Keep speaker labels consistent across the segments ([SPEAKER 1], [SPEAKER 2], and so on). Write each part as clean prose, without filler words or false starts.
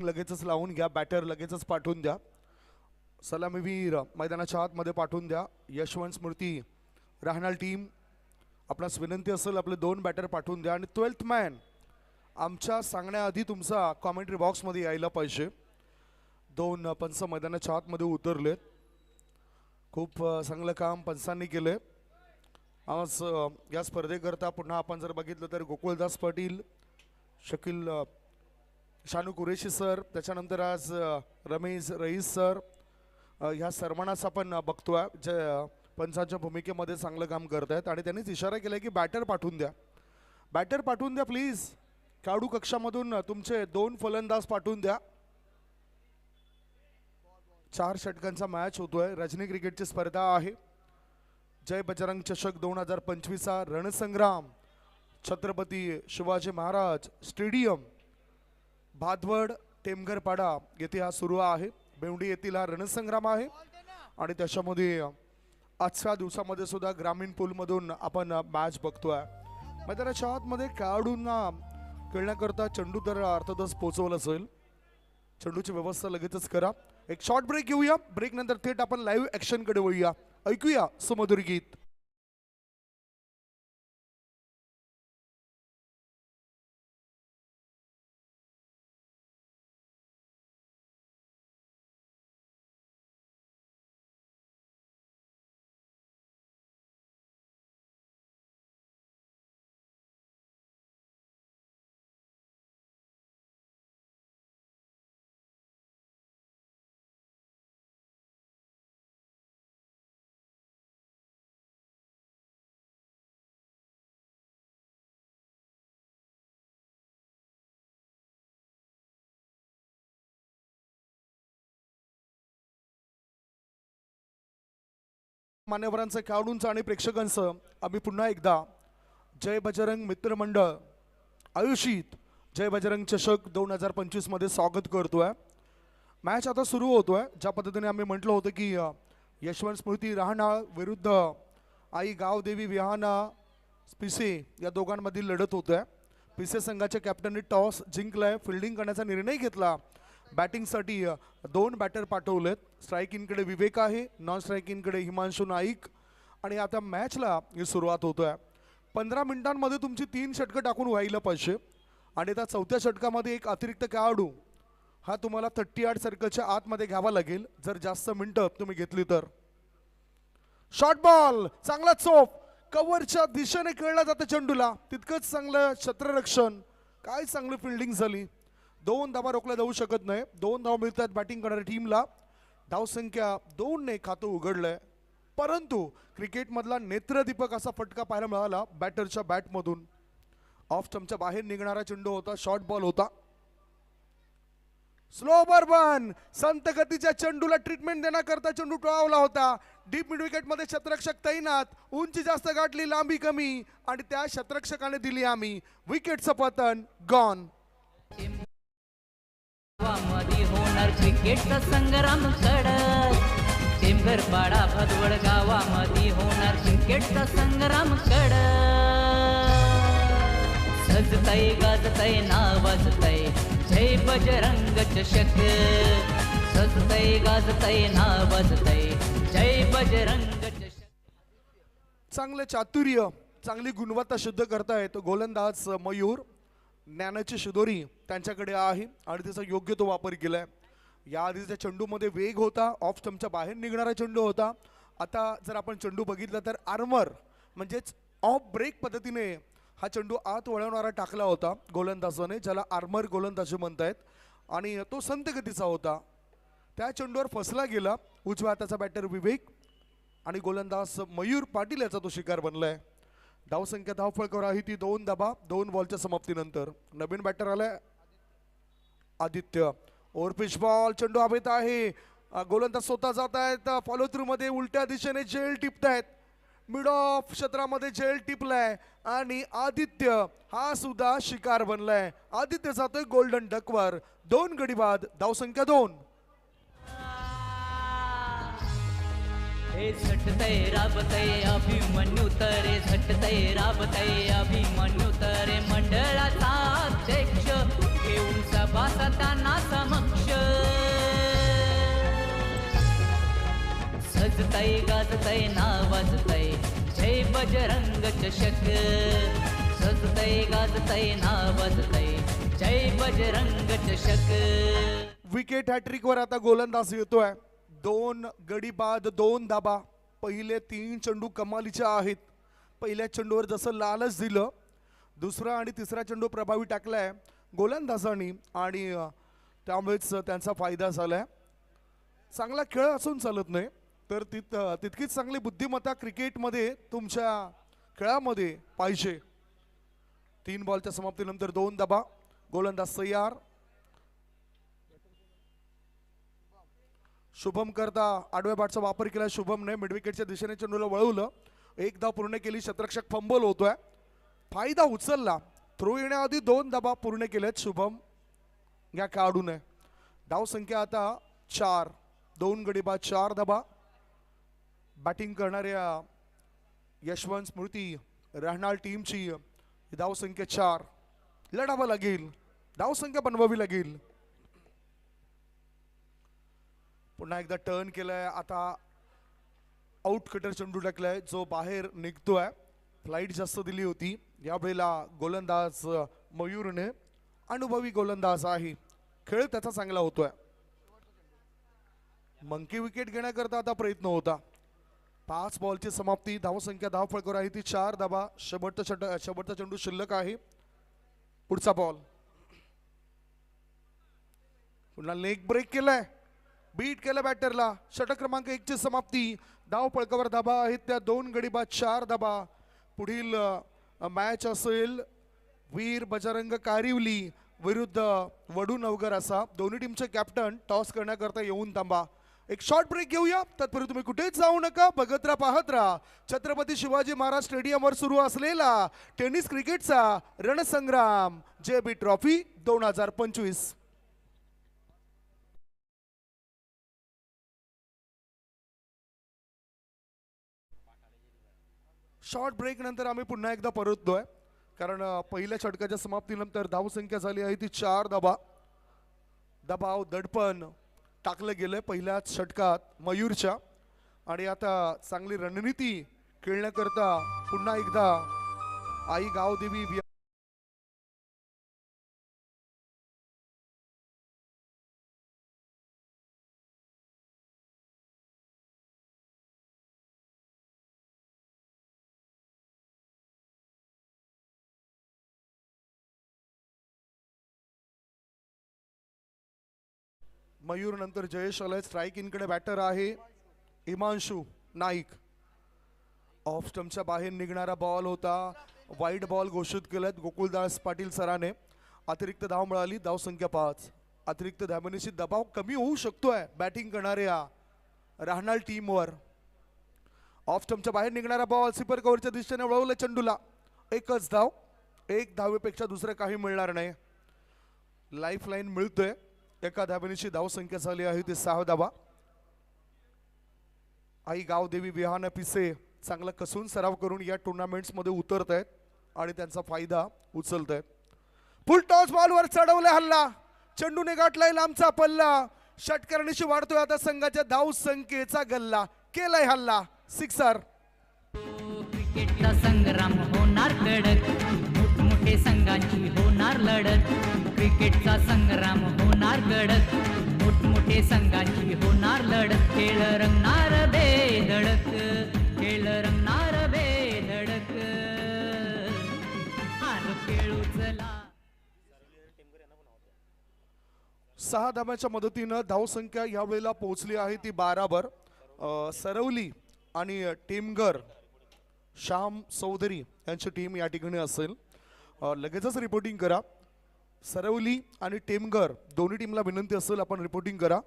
[SPEAKER 1] लगेचच लावून घ्या, बॅटर लगेचच पाठवून द्या. सलामीवीर मैदानाच्या आतमध्ये पाठवून द्या. यशवंत स्मृती राहणार टीम, आपणास विनंती असेल आपले 2 बॅटर पाठवून द्या. आणि 12th मॅन आमच्या सांगण्याआधी तुमचा कॉमेंट्री बॉक्समध्ये यायला पाहिजे. 2 पंच मैदानाच्या आतमध्ये उतरलेत. खूप चांगलं काम पंचांनी केले आज या स्पर्धेकरता. पुन्हा आपण जर बघितलं तर गोकुळदास पाटील, शकील शानू कुरेशी सर, त्याच्यानंतर आज रमेश रईस सर, ह्या सर्वांनाच आपण बघतोय जे पंचांच्या भूमिकेमध्ये चांगलं काम करत आहेत. आणि त्यांनीच इशारा केला की बॅटर पाठवून द्या, बॅटर पाठवून द्या प्लीज. खेळाडू कक्षामधून तुमचे 2 फलंदाज पाठवून द्या. 4 षटकांचा मॅच होतोय. रजनी क्रिकेटची स्पर्धा आहे. जय बजरंग चषक 2025चा रणसंग्राम छत्रपती शिवाजी महाराज स्टेडियम भादवड टेमघरपाडा येथे हा सुरू आहे. बेवडी येथील हा रणसंग्राम आहे. आणि त्याच्यामध्ये आजच्या दिवसामध्ये सुद्धा ग्रामीण पूलमधून आपण मॅच बघतोय. मैदानाच्या आतमध्ये खेळाडूंना खेळण्याकरता चेंडू तर अर्थातच पोहोचवला जाईल. चेंडूची व्यवस्था लगेचच करा. एक शॉर्ट ब्रेक घेऊया. ब्रेक नंतर थेट आपण लाईव्ह ऍक्शन कडे वळूया. ऐकूया सुमधुर गीत. मान्यवरांचं, खेळाडूंचं आणि प्रेक्षकांचं आम्ही पुन्हा एकदा जय बजरंग मित्रमंडळ आयोजित जय बजरंग चषक 2025 मध्ये स्वागत करतोय. मॅच आता सुरू होतोय. ज्या पद्धतीने आम्ही म्हटलं होतं की यशवंत स्मृती राहणार विरुद्ध आई गावदेवी विहाना पिसे या दोघांमधील लढत होते. पिसे संघाच्या कॅप्टनने टॉस जिंकलाय, फिल्डिंग करण्याचा निर्णय घेतला. बॅटिंगसाठी 2 बॅटर पाठवलेत. स्ट्राईकिंगकडे विवेक आहे, नॉन स्ट्राईकिंगकडे हिमांशू नाईक. आणि आता मॅचला सुरुवात होतोय. 15 मिनिटांमध्ये तुमची 3 षटकं टाकून व्हायला पाहिजे. आणि त्या 4थ्या षटकामध्ये एक अतिरिक्त खेळाडू हा तुम्हाला 38 सर्कलच्या आतमध्ये घ्यावा लागेल जर जास्त मिनिटं तुम्ही घेतली तर. शॉर्ट बॉल चांगला चोप कव्हरच्या दिशेने खेळला जातं चेंडूला. तितकंच चांगलं क्षेत्ररक्षण, काय चांगली फिल्डिंग झाली. 2 धावा रोखल्या जाऊ शकत नाही. 2 धावा मिळतात बॅटिंग करणाऱ्या टीमला. धावसंख्या 2 ने खातं उघडलंय. परंतु क्रिकेटमधला नेत्रदीपक असा फटका पाहायला मिळाला बॅटरच्या बॅटमधून. ऑफ स्टंपच्या बाहेर निघणारा चेंडू होता, शॉर्ट बॉल होता. स्लो बर्बन संत गतीच्या चेंडूला ट्रीटमेंट देण्याकरता चेंडू टोळावला होता. डीप मिड विकेट मध्ये क्षेत्ररक्षक तैनात. उंची जास्त गाठली, लांबी कमी आणि त्या क्षेत्ररक्षकाने दिली आम्ही. विकेटचं पतन गॉन.
[SPEAKER 2] गावामध्ये होणार क्रिकेटचा संग्राम कडक. टेमघरपाडा भदवड गावामध्ये होणार क्रिकेटचा संग्राम कडक. सजतय गाजतय नाव वाजतय जय बजरंग चषक. सजतय गाजतय नाव वाजतय जय बजरंग चषक.
[SPEAKER 1] चांगले चातुर्य, चांगली गुणवत्ता सिद्ध करतायत गोलंदाज मयूर. ज्ञानाची शिदोरी त्यांच्याकडे आहे आणि त्याचा योग्य तो वापर केलाय. या आधीच्या चेंडूमध्ये वेग होता, ऑफ स्टंपच्या बाहेर निघणारा चेंडू होता. आता जर आपण चेंडू बघितला तर आर्मर म्हणजेच ऑफ ब्रेक पद्धतीने हा चेंडू आत वळवणारा टाकला होता गोलंदाजाने, ज्याला आर्मर गोलंदाजी म्हणतायत. आणि तो संत गतीचा होता. त्या चेंडूवर फसला गेला उजव्या हाताचा बॅटर विवेक आणि गोलंदाज मयूर पाटील याचा तो शिकार बनलाय. धावसंख्या धावफळकावर आहे ती 2 धाबा 2 बॉलच्या समाप्तीनंतर. नवीन बॅटर आलाय आदित्य. ओव्हर पिच बॉल, चेंडू हवेत आहे. गोलंदाज स्वतः जात आहेत फॉलो थ्रू मध्ये, उलट्या दिशेने झेल टिपतायत. मिड ऑफ क्षेत्रामध्ये झेल टिपलाय आणि आदित्य हा सुद्धा शिकार बनलाय. आदित्य जातोय गोल्डन डकवर. 2 गडी बाद, धावसंख्या 2.
[SPEAKER 2] हे झटतय राबतय अभिमन्यू तरे. झटतय राबतय अभिमन्यू तरे. मंडळाचा अध्यक्ष घेऊन सभासदांना समक्ष सजतय गाजतय नाव वाजतय जय बजरंग चषक सजतय गाजतय नाव वाजतय जय बजरंग चषक
[SPEAKER 1] विकेट हॅट्रिक वर आता गोलंदाज येतोय. 2 गडी बाद 2 धाबा. पहिले 3 चेंडू कमालीचे आहेत. पहिल्या चेंडूवर जसं लालच दिलं, दुसरा आणि तिसरा चेंडू प्रभावी टाकलाय गोलंदाजांनी आणि त्यामुळेच त्यांचा फायदा झालाय. चांगला खेळ असून चालत नाही, तर तितकीच चांगली बुद्धिमत्ता क्रिकेटमध्ये तुमच्या खेळामध्ये पाहिजे. 3 बॉलच्या समाप्तीनंतर 2 धाबा. गोलंदाज तयार. शुभम करता आडव्या बॅटचा वापर केला शुभमने. मिडविकेटच्या दिशेने चेंडूला वळवलं. 1 धाव पूर्ण केली. शतरक्षक फंबल होतोय. फायदा उचलला. थ्रो येण्याआधी 2 धाबा पूर्ण केलेत शुभम या खेळाडूने. धाव संख्या आता 4. 2 गडी बाद 4 धाबा. बॅटिंग करणाऱ्या यशवंत स्मृती राहणार टीमची धाव संख्या 4. लढावं लागेल, धाव संख्या बनवावी लागेल. पुन्हा एकदा टर्न केलाय. आता आउट कटर चेंडू टाकलाय जो बाहेर निघतोय. फ्लाईट जास्त दिली होती यावेळेला गोलंदाज मयूरने. अनुभवी गोलंदाज आहे, खेळ त्याचा चांगला होतोय. मंकी विकेट घेण्याकरता आता प्रयत्न होता. 5 बॉलची समाप्ती. धावसंख्या धावफळकावर आहे ती 4 धाबा. शेवटचा चेंडू शिल्लक आहे. पुढचा बॉल. पुन्हा लेग ब्रेक केलाय. बीट केलं बॅटरला. षटक क्रमांक 1 ची समाप्ती. धाव फळकावर धाबा आहेत त्या 2 गडी बाद 4 धाबा. पुढील मॅच असेल वीर बजरंग कारिवली विरुद्ध वडू नवगर असा. दोन्ही टीमचे कॅप्टन टॉस करण्याकरता येऊन थांबा. एक शॉर्ट ब्रेक घेऊया. तत्पूर्वी तुम्ही कुठेच जाऊ नका. बघत राहा, पाहत राहा. छत्रपती शिवाजी महाराज स्टेडियमवर सुरू असलेला टेनिस क्रिकेटचा रणसंग्राम JB ट्रॉफी 2025. शॉर्ट ब्रेक नंतर आम्ही पुन्हा एकदा परतलोय, कारण पहिल्या षटकाच्या समाप्तीनंतर धावसंख्या झाली आहे ती 4 धाबा. दबाव दडपण टाकलं गेलं पहिल्याच षटकात मयूरच्या. आणि आता चांगली रणनीती खेळण्याकरता पुन्हा एकदा आई गावदेवी मयूर नंतर जयेश आलाय. स्ट्राईक इनकडे बॅटर आहे हिमांशू नाईक. ऑफ स्टंपच्या बाहेर निघणारा बॉल होता. वाईड बॉल घोषित केलेत गोकुलदास पाटील सराने. अतिरिक्त धाव मिळाली. धाव संख्या 5. अतिरिक्त धावनीची दबाव कमी होऊ शकतोय बॅटिंग करणाऱ्या राहणार टीमवर. ऑफ स्टंपच्या बाहेर निघणारा बॉल सिपर कव्हरच्या दिशेने वळवलं चेंडूला. 1च धाव. 1 धावेपेक्षा दुसरं काही मिळणार नाही. लाईफ लाईन मिळतोय. एका धावनीची धावसंख्या झाली आहे ती 6 धावा. आई गावदेवी विहान पिसे चांगला कसून सराव करून या टुर्नामेंट्स मध्ये उतरत आहेत आणि त्यांचा फायदा उचलत आहेत. फुल टॉस बॉलवर चढवला हल्ला. चेंडूने गाठलाय लांबचा पल्ला. षटकरणीशी वाढतोय आता संघाच्या धाव संख्येचा गल्ला. केलाय हल्ला. 6.
[SPEAKER 2] क्रिकेटचा संग्राम होणार कडक. मोठमोठे संघांची होणार लढत. क्रिकेटचा संग्राम होणार कडक. मोठमोठे संघांची होणार लढत. खेळ रंगणार बेधडक. खेळ रंगणार बेधडक. आलो खेळू चला.
[SPEAKER 1] 6 धाब्याच्या मदतीनं धावसंख्या यावेळेला पोहोचली आहे ती 12 वर. सरवली आणि टेमगर श्याम चौधरी यांची टीम या ठिकाणी असेल. लगेचच रिपोर्टिंग करा. सरवली आणि टेमगर दोन्ही टीमला विनंती असेल आपण रिपोर्टिंग करा.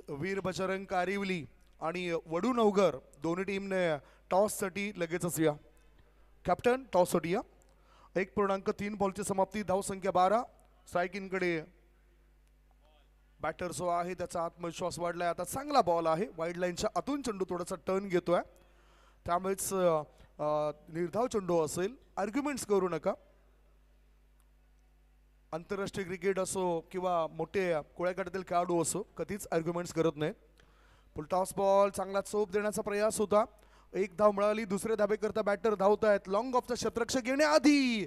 [SPEAKER 1] वीर बजरंग कारिवली आणि वडू नवगर दोन्ही टीमने टॉससाठी लगेचच या. कॅप्टन टॉससाठी या. 1.3 बॉलची समाप्ती. धावसंख्या 12. स्ट्राईकिंगकडे बॅटर जो आहे त्याचा आत्मविश्वास वाढलाय. आता चांगला बॉल आहे. वाईड लाईनच्या आतून चेंडू थोडासा टर्न घेतोय, त्यामुळेच निर्धाव चेंडू असेल. आर्ग्युमेंट्स करू नका. आंतरराष्ट्रीय क्रिकेट असो किंवा मोठे कोळ्यागटातील खेळाडू असो कधीच आर्ग्युमेंट्स करत नाही. पुलटॉस बॉल चांगला चोप देण्याचा प्रयास होता. एक धाव मिळाली. दुसरे धाबे करता बॅटर धावतायत. लॉंग ऑफचा क्षेत्ररक्षक येण्याआधी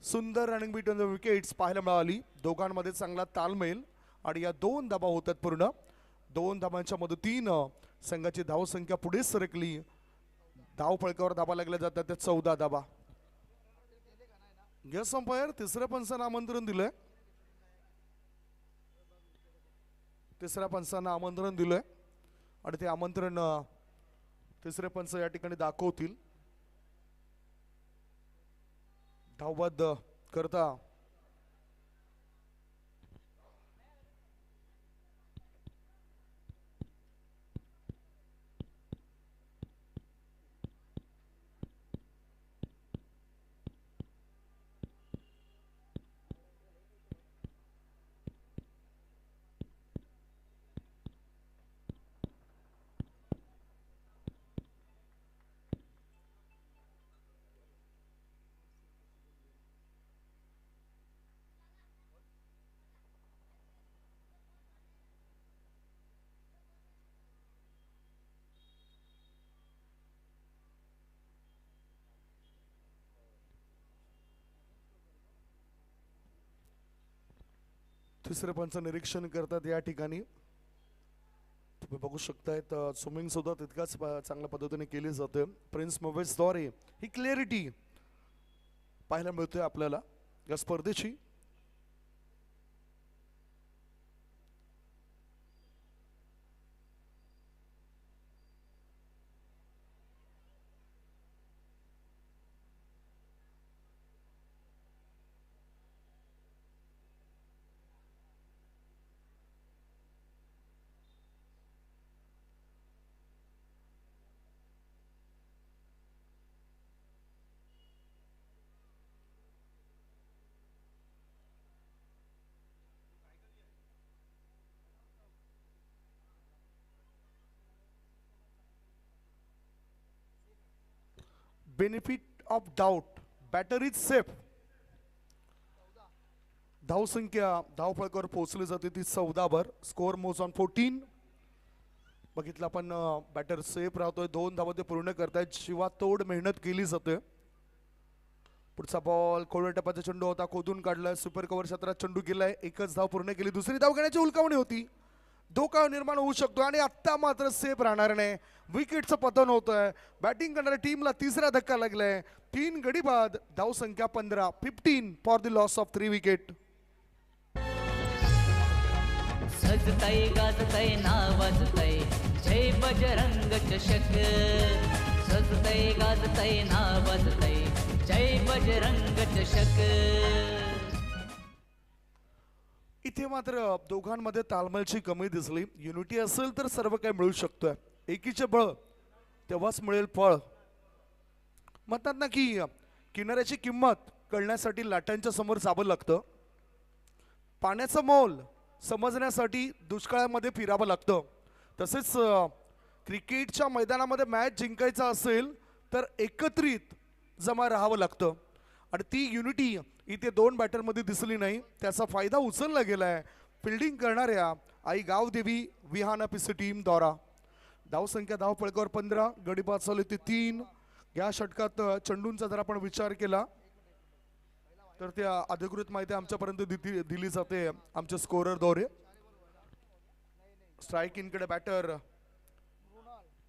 [SPEAKER 1] सुंदर running beat on the wickets पाहायला मिळाली. दोघांमध्ये चांगला तालमेल आणि या 2 धाबा होतात पूर्ण. 2 धाबांच्या मदतीनं संघाची धावसंख्या पुढे सरकली. धाव फळकावर धाबा लागल्या जातात त्या 14 धाबा. गेस्ट अंपायर तिसऱ्या पंचांना आमंत्रण दिलंय. तिसऱ्या पंचांना आमंत्रण दिलंय आणि ते आमंत्रण तिसरे पंच या ठिकाणी दाखवतील. धावबाद करता तिसरे पंच निरीक्षण करतात या ठिकाणी. तुम्ही बघू शकतायत स्विमिंग सुद्धा तितकाच चांगल्या पद्धतीने केली जाते. प्रिन्स मोवेसद्वारे ही क्लॅरिटी पाहायला मिळते आपल्याला या स्पर्धेची. Benefit of doubt batter is safe. धावसंख्या धावफळकावर पोहोचली जाते ती 14 वर. स्कोअर मोज ऑन 14. बघितलं आपण बॅटर सेफ राहतोय. 2 धावा ते पूर्ण करतायत. शिवातोड मेहनत केली जाते. पुढचा बॉल कोळ्या टप्प्याचा चेंडू होता. खोदून काढलाय. सुपर कव्हर क्षेत्रात चेंडू गेलाय. एकच धाव पूर्ण केली. दुसरी धाव घेण्याची उलकावणी होती. धोका निर्माण होऊ शकतो आणि आत्ता मात्र सेफ राहणार नाही. विकेटचं पतन होत आहे. बॅटिंग करणाऱ्या टीमला तिसरा धक्का लागलाय. 3 गडी बाद. धाव संख्या 15. 15 for the loss of 3 wicket.
[SPEAKER 2] सजतय गाजतय नावाजतय जय बजरंग चषक. सजतय गाजतय नावाजतय जय बजरंग चषक.
[SPEAKER 1] इथे मात्र दोघांमध्ये तालमेलची कमी दिसली. युनिटी असेल तर सर्व काही मिळू शकतोय. एकीचे बळ तेव्हाच मिळेल फळ. म्हणतात ना की किनाऱ्याची किंमत कळण्यासाठी लाटांच्या समोर जावं लागतं. पाण्याचं मोल समजण्यासाठी दुष्काळामध्ये फिरावं लागतं. तसेच क्रिकेटच्या मैदानामध्ये मॅच जिंकायचा असेल तर एकत्रित जमा राहावं लागतं आणि ती युनिटी इथे 2 बॅटरमध्ये दिसली नाही. त्याचा फायदा उचलला गेलाय फिल्डिंग करणाऱ्या आई गावदेवी विहाना पीसी टीम द्वारा. धावसंख्या धाव फळकावर 15. गडी बाद चालू ते 3. या षटकात चेंडूंचा जर आपण विचार केला तर त्या अधिकृत माहिती आमच्यापर्यंत दिली जाते आमच्या स्कोरर द्वारे. स्ट्राईक इनकडे बॅटर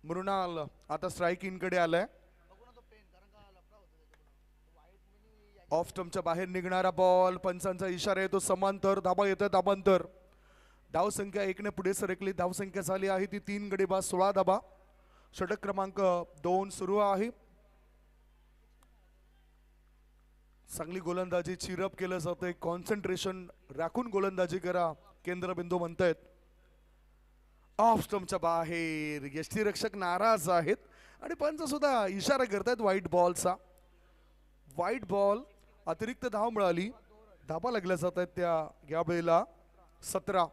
[SPEAKER 1] मृणाल आता स्ट्राईक इनकडे आलाय. ऑफ स्टंपच्या बाहेर निघणारा बॉल. पंचांचा इशारा येतो समांतर. धाबा येतोय धाबांतर. धावसंख्या 1 ने पुढे सरकली. धावसंख्या झाली आहे ती 3 गडी बाद 16 धाबा. षटक क्रमांक 2 सुरू आहे. चांगली गोलंदाजी चिरअप केलं जातंय. कॉन्सन्ट्रेशन राखून गोलंदाजी करा केंद्रबिंदू म्हणतायत. ऑफ स्टंपच्या बाहेर यष्टीरक्षक नाराज आहेत आणि पंच सुद्धा इशारा करतायत व्हाईट बॉलचा. White ball. अतिरिक्त धाव मिळाली. धाबा लागल्या जात आहेत त्या या वेळेला 17.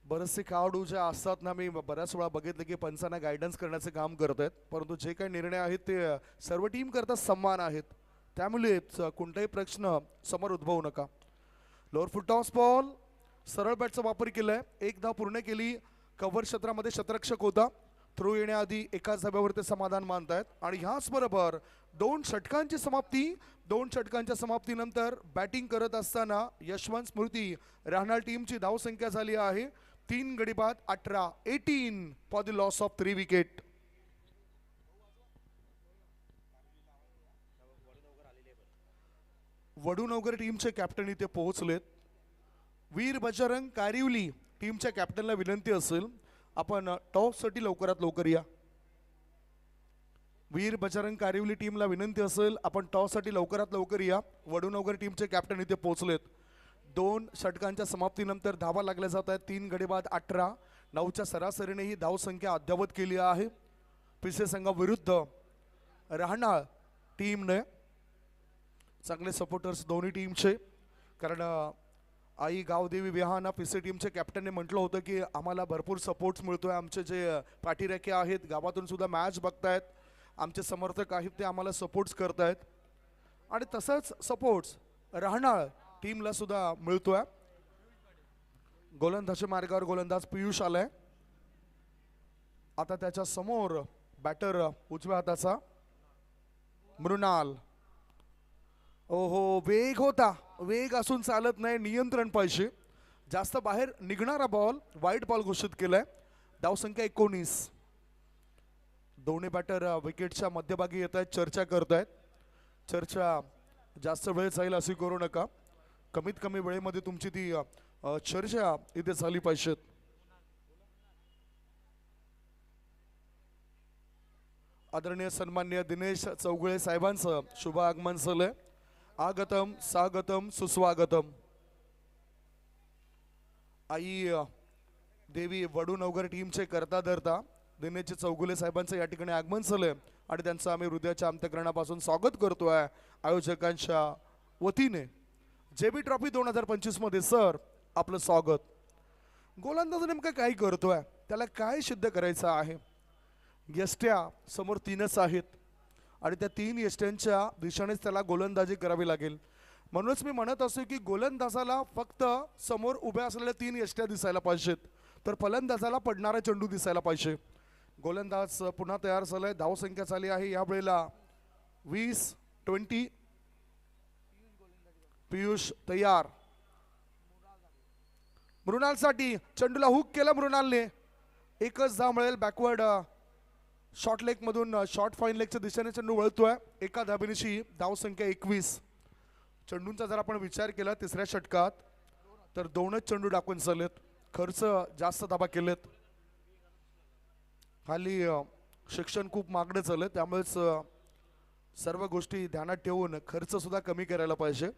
[SPEAKER 1] बरेचसे खेळाडू जे असतात ना मी बऱ्याच वेळा बघितलं की पंचांना गायडन्स करण्याचे काम करत आहेत. परंतु जे काही निर्णय आहेत ते सर्व टीम करता समान आहेत. त्यामुळेच कोणताही प्रश्न समोर उद्भवू नका. लोअर फुट टॉस बॉल, सरळ बॅटचा वापर केलाय, एक धाव पूर्ण केली. कव्हर क्षेत्रामध्ये शतरक्षक होता. थ्रो येण्याआधी एकाच धाब्यावर ते समाधान मानतायत. आणि ह्याच बरोबर 2 षटकांची समाप्ती. 2 षटकांच्या समाप्तीनंतर बॅटिंग करत असताना यशवंत स्मृती राहणार टीमची धावसंख्या झाली आहे 3 गडी बाद 18, 18 for the loss of 3 wicket. Vadunagar टीमचे कॅप्टन इथे पोहोचलेत. वीर बजरंग कारिवली टीमच्या कॅप्टनला विनंती असेल आपण टॉससाठी लवकरात लवकर या. वीर बजरंग कारिवली टीमला विनंती असेल आपण टॉससाठी लवकरात लवकर या. वडूनगर टीमचे कॅप्टन इथे पोहोचलेत. 2 षटकांच्या समाप्तीनंतर धावा लागल्या जात आहेत 3 गडी बाद 18. 9च्या सरासरीने ही धावसंख्या अद्यावत केली आहे पिसे संघाविरुद्ध राहणार टीमने. चांगले सपोर्टर्स दोन्ही टीमचे, कारण आई गावदेवी विहाना पिसे टीमच्या कॅप्टनने म्हटलं होतं की आम्हाला भरपूर सपोर्ट्स मिळतोय. आमचे जे पाठीराखे आहेत गावातून सुद्धा मॅच बघतायत, आमचे समर्थक आहेत ते आम्हाला सपोर्ट्स करतायत. आणि तसंच सपोर्ट्स राहणार टीमला सुद्धा मिळतोय. गोलंदाजी मार्गावर गोलंदाज पियुष आलाय. आता त्याच्या समोर बॅटर उजव्या हाताचा मृणाल. ओहो, वेग होता, वेग असून चालत नाही, नियंत्रण पाहिजे. जास्त बाहेर निघणारा बॉल वाईट बॉल घोषित केलाय. धावसंख्या 19. दोन्ही बॅटर विकेटच्या मध्यभागी येत आहेत, चर्चा करतायत. चर्चा जास्त वेळ जाईल अशी करू नका, कमीत कमी वेळेमध्ये तुमची ती चर्चा इथे झाली पाहिजेत. आदरणीय सन्माननीय दिनेश चौगुळे साहेबांचं शुभ आगमन झालंय. आगतम स्वागतम सुस्वागतम. आई देवी वडूनगर टीमचे करता धरता दिनेश चौगुले साहेबांचं या ठिकाणी आगमन झालंय आणि त्यांचं आम्ही हृदयाच्या अंतःकरणापासून स्वागत करतोय आयोजकांच्या वतीने. जेबी ट्रॉफी 2025 मध्ये सर आपलं स्वागत. गोलंदाज नेमकं काय करतोय, त्याला काय सिद्ध करायचं आहे. यष्ट्या समोर 3च आहेत आणि त्या 3 यष्ट्यांच्या दिशेनेच त्याला गोलंदाजी करावी लागेल. म्हणूनच मी म्हणत असतो की गोलंदाजाला फक्त समोर उभ्या असलेल्या 3 यष्ट्या दिसायला पाहिजेत, तर फलंदाजाला पडणारा चेंडू दिसायला पाहिजे. गोलंदाज पुन्हा तयार झालाय. धावसंख्या झाली आहे या वेळेला 20-20. पियुष तयार. मृणालसाठी चेंडूला हुक केला मृणालने. एकच धाव मिळेल. बॅकवर्ड शॉर्ट लेग मधून शॉर्ट फाईन लेगच्या दिशेने चेंडू वळतोय. एका धाबेनिशी धावसंख्या 21. चेंडूंचा जर आपण विचार केला तिसऱ्या षटकात तर 2च चेंडू टाकून चाललेत. खर्च जास्त धाबा केलेत. खाली शिक्षण खूप मागणं चाललं, त्यामुळेच सर्व गोष्टी ध्यानात ठेवून खर्च सुद्धा कमी करायला पाहिजे.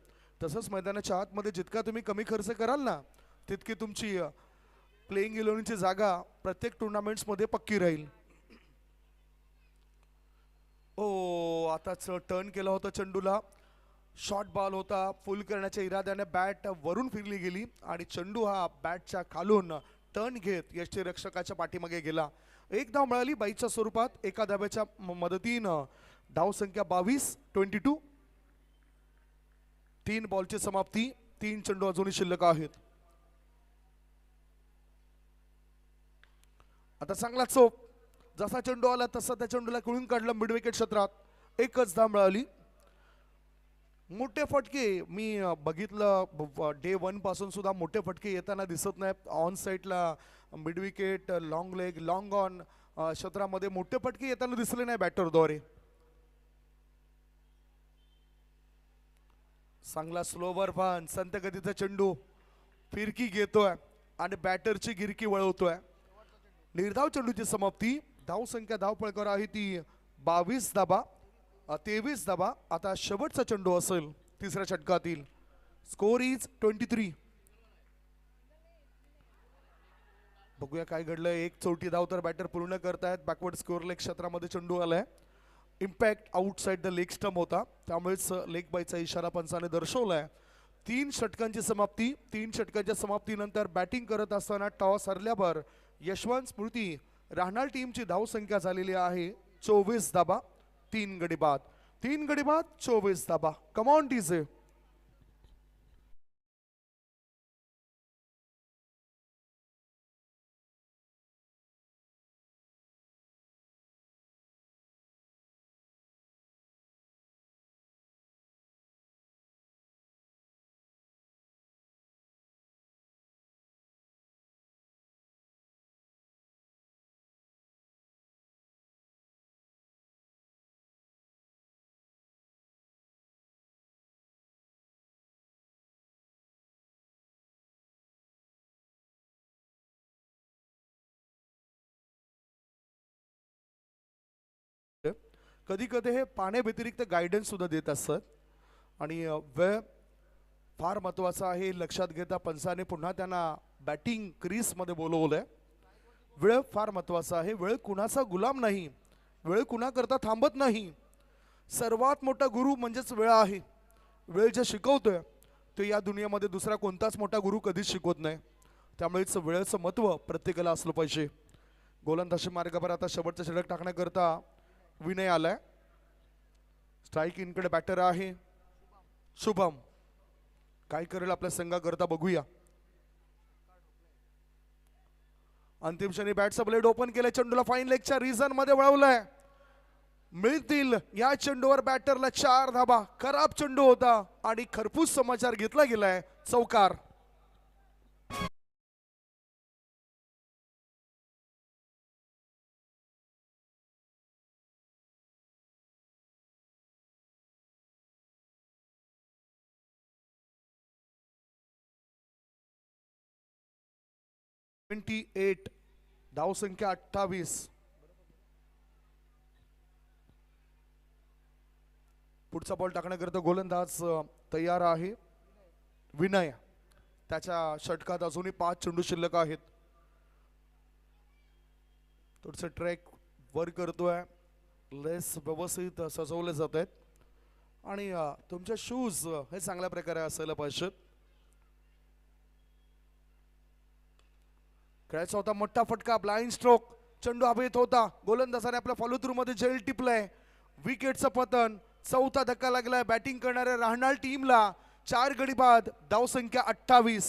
[SPEAKER 1] तसंच मैदानाच्या आतमध्ये जितका तुम्ही कमी खर्च कराल ना तितकी तुमची प्लेइंग 11ची जागा प्रत्येक टुर्नामेंट्समध्ये पक्की राहील. ओ, आताच टर्न केला होता चेंडूला. शॉर्ट बॉल होता. फुल करण्याच्या इराद्याने बॅट वरून फिरली गेली आणि चेंडू हा बॅटच्या खालून टर्न घेत यष्टीरक्षकाच्या पाठीमागे गेला. एक धाव मिळाली बाईच्या स्वरूपात. एका धाब्याच्या मदतीनं धावसंख्या 22-22. 3 बॉलची समाप्ती. 3 चेंडू अजूनही शिल्लक आहेत. आता चांगला चोप. जसा चेंडू आला तसा त्या चेंडूला खिळून काढलं मिड विकेट क्षेत्रात. एकच धाव मिळाली. मोठे फटके मी बघितलं डे 1 पासून सुद्धा मोठे फटके येताना दिसत नाहीत. ऑन साईडला mid wicket, long leg, long on क्षेत्रामध्ये मोठे फटके येताना दिसले नाही बॅटरद्वारे. चांगला स्लोवर पण संत गतीचा चेंडू फिरकी घेतोय आणि बॅटरची गिरकी वळवतोय. निर्धाव चेंडूची समाप्ती. धावसंख्या धावपळकर आहे ती 22 धाबा 23 धाबा. आता शेवटचा चेंडू असेल तिसऱ्या षटकातील. Score is 23. बघूया काय घडलंय. एक चौथी धाव तर बॅटर पूर्ण करतायत. बॅकवर्ड स्कोर लेग क्षेत्रामध्ये चेंडू आलाय. Impact outside the leg stump होता, त्यामुळेच लेग बायचा इशारा पंचाने दर्शवलाय. 3 षटकांची समाप्ती. 3 षटकांच्या समाप्तीनंतर बॅटिंग करत असताना टॉस हरल्यावर यशवंत स्मृती राहणार टीमची धावसंख्या झालेली आहे 24 धाबा 3 गडी बाद. 3 गडी बाद 24 धाबा. Come on DJ. कधी कधी हे पाण्या व्यतिरिक्त गायडन्स सुद्धा देत असतात आणि वेळ फार महत्वाचा आहे लक्षात घेता पंचाने पुन्हा त्यांना बॅटिंग क्रीजमध्ये बोलवलंय. वेळ फार महत्वाचा आहे. वेळ कुणाचा गुलाम नाही. वेळ कुणाकरता थांबत नाही. सर्वात मोठा गुरु म्हणजेच वेळ आहे. वेळ जे शिकवतोय ते या दुनियेमध्ये दुसरा कोणताच मोठा गुरु कधीच शिकवत नाही. त्यामुळेच वेळेचं महत्त्व प्रत्येकाला असलं पाहिजे. गोलंदाजी मार्गावर आता शेवटचं षटक टाकण्याकरता विनय आलाय. स्ट्राईक इनकडे बॅटर आहे शुभम. काय करेल आपल्या संघाकरता बघूया. अंतिम क्षणी बॅटचा ब्लेड ओपन केलाय. चेंडूला फाईन लेगच्या रिझन मध्ये वळवलाय. मिळतील या चेंडूवर बॅटरला 4 धाबा. खराब चेंडू होता आणि खरपूस समाचार घेतला गेलाय. चौकार. एट धावसंख्या 28. पुढचा बॉल टाकण्याकरता गोलंदाज तयार आहे विनय. त्याच्या षटकात अजूनही 5 चेंडू शिल्लक आहेत. थोडस ट्रॅक वर करतोय. लेस व्यवस्थित सजवले जात आहेत आणि तुमचे शूज हे चांगल्या प्रकारे असायला पाहिजेत. खेळायचा होता मोठा फटका. Blind stroke. चेंडू हवेत होता. गोलंदाजाने आपल्या फॉलो थ्रू मध्ये झेल टिपलाय. विकेटचं पतन. चौथा धक्का लागलाय बॅटिंग करणाऱ्या राहणार टीमला. 4 गडी बाद. धावसंख्या 28.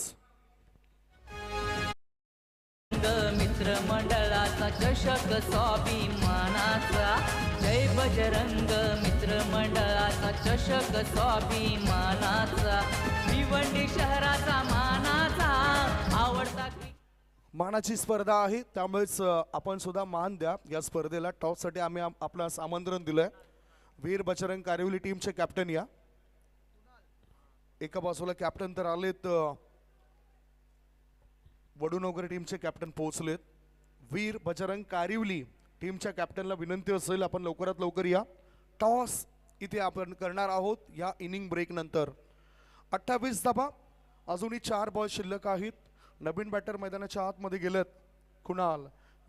[SPEAKER 2] मित्र मंडळाचा चषक स्वाभिमानाचा. जय बजरंग मित्र मंडळाचा चषक स्वाभिमानाचा. भिवंडी शहराचा मानाचा आवडता.
[SPEAKER 1] मानाची स्पर्धा आहे त्यामुळेच आपण सुद्धा मान द्या या स्पर्धेला. टॉससाठी आम्ही आपल्यास आमंत्रण दिलंय. वीर बजरंग कारिवली टीमचे कॅप्टन या. एका बाजूला कॅप्टन तर आलेत. वडूनगर टीमचे कॅप्टन पोहोचलेत. वीर बजरंग कारिवली टीमच्या कॅप्टनला विनंती असेल आपण लवकरात लवकर या. टॉस इथे आपण करणार आहोत या इनिंग ब्रेक नंतर. 28 धाबा. अजूनही 4 बॉल शिल्लक आहेत. नवीन बॅटर मैदानाच्या आतमध्ये गेलेत. कुणाल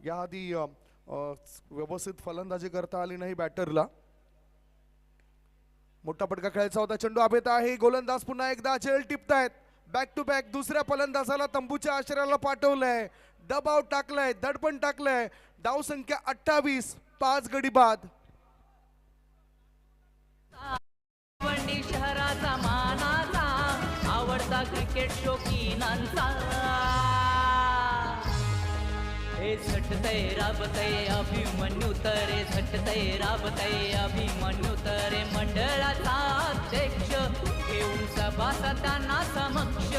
[SPEAKER 1] याआधी व्यवस्थित फलंदाजी करता आली नाही बॅटरला. मोठा फटका खेळायचा होता. चेंडू हवेत आहे. गोलंदाज पुन्हा एकदा झेल टिपतायत. बॅक टू बॅक दुसऱ्या फलंदाजाला तंबूच्या आश्रयाला पाठवलंय. दबाव टाकलाय. दडपण टाकलंय. धावसंख्या 28. 5 गडी बाद.
[SPEAKER 2] शहराचा मानाचा आवडता क्रिकेट शौकीनांचा. हे झटतय राबतय अभिमन्यू तरे. झटतय राबतय अभिमन्यू तरे. मंडळाचा अध्यक्ष घेऊन सभासदांना समक्ष.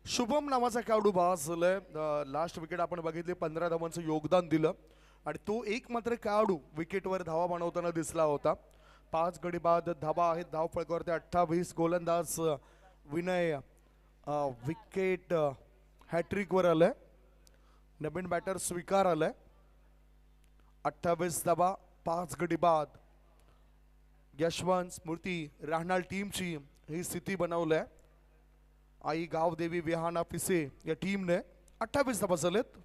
[SPEAKER 1] शुभम नावाचा खेळाडू बास झालाय. लास्ट विकेट आपण बघितली. 15 धावांचं योगदान दिलं आणि तो एक मात्र खेळाडू विकेटवर धावा बनवताना दिसला होता. 5 गडी बाद. धावा आहेत धाव फळकावरती 28. गोलंदाज विनय विकेट हॅट्रिक वर आलाय. नवीन बॅटर स्वीकार आलाय. 28 धावा. 5 गडी बाद. यशवंत स्मृती राहणार टीमची ही स्थिती बनवलंय. आई गावदेवी विहाना पिसे या टीमने 28 धावा झालेत.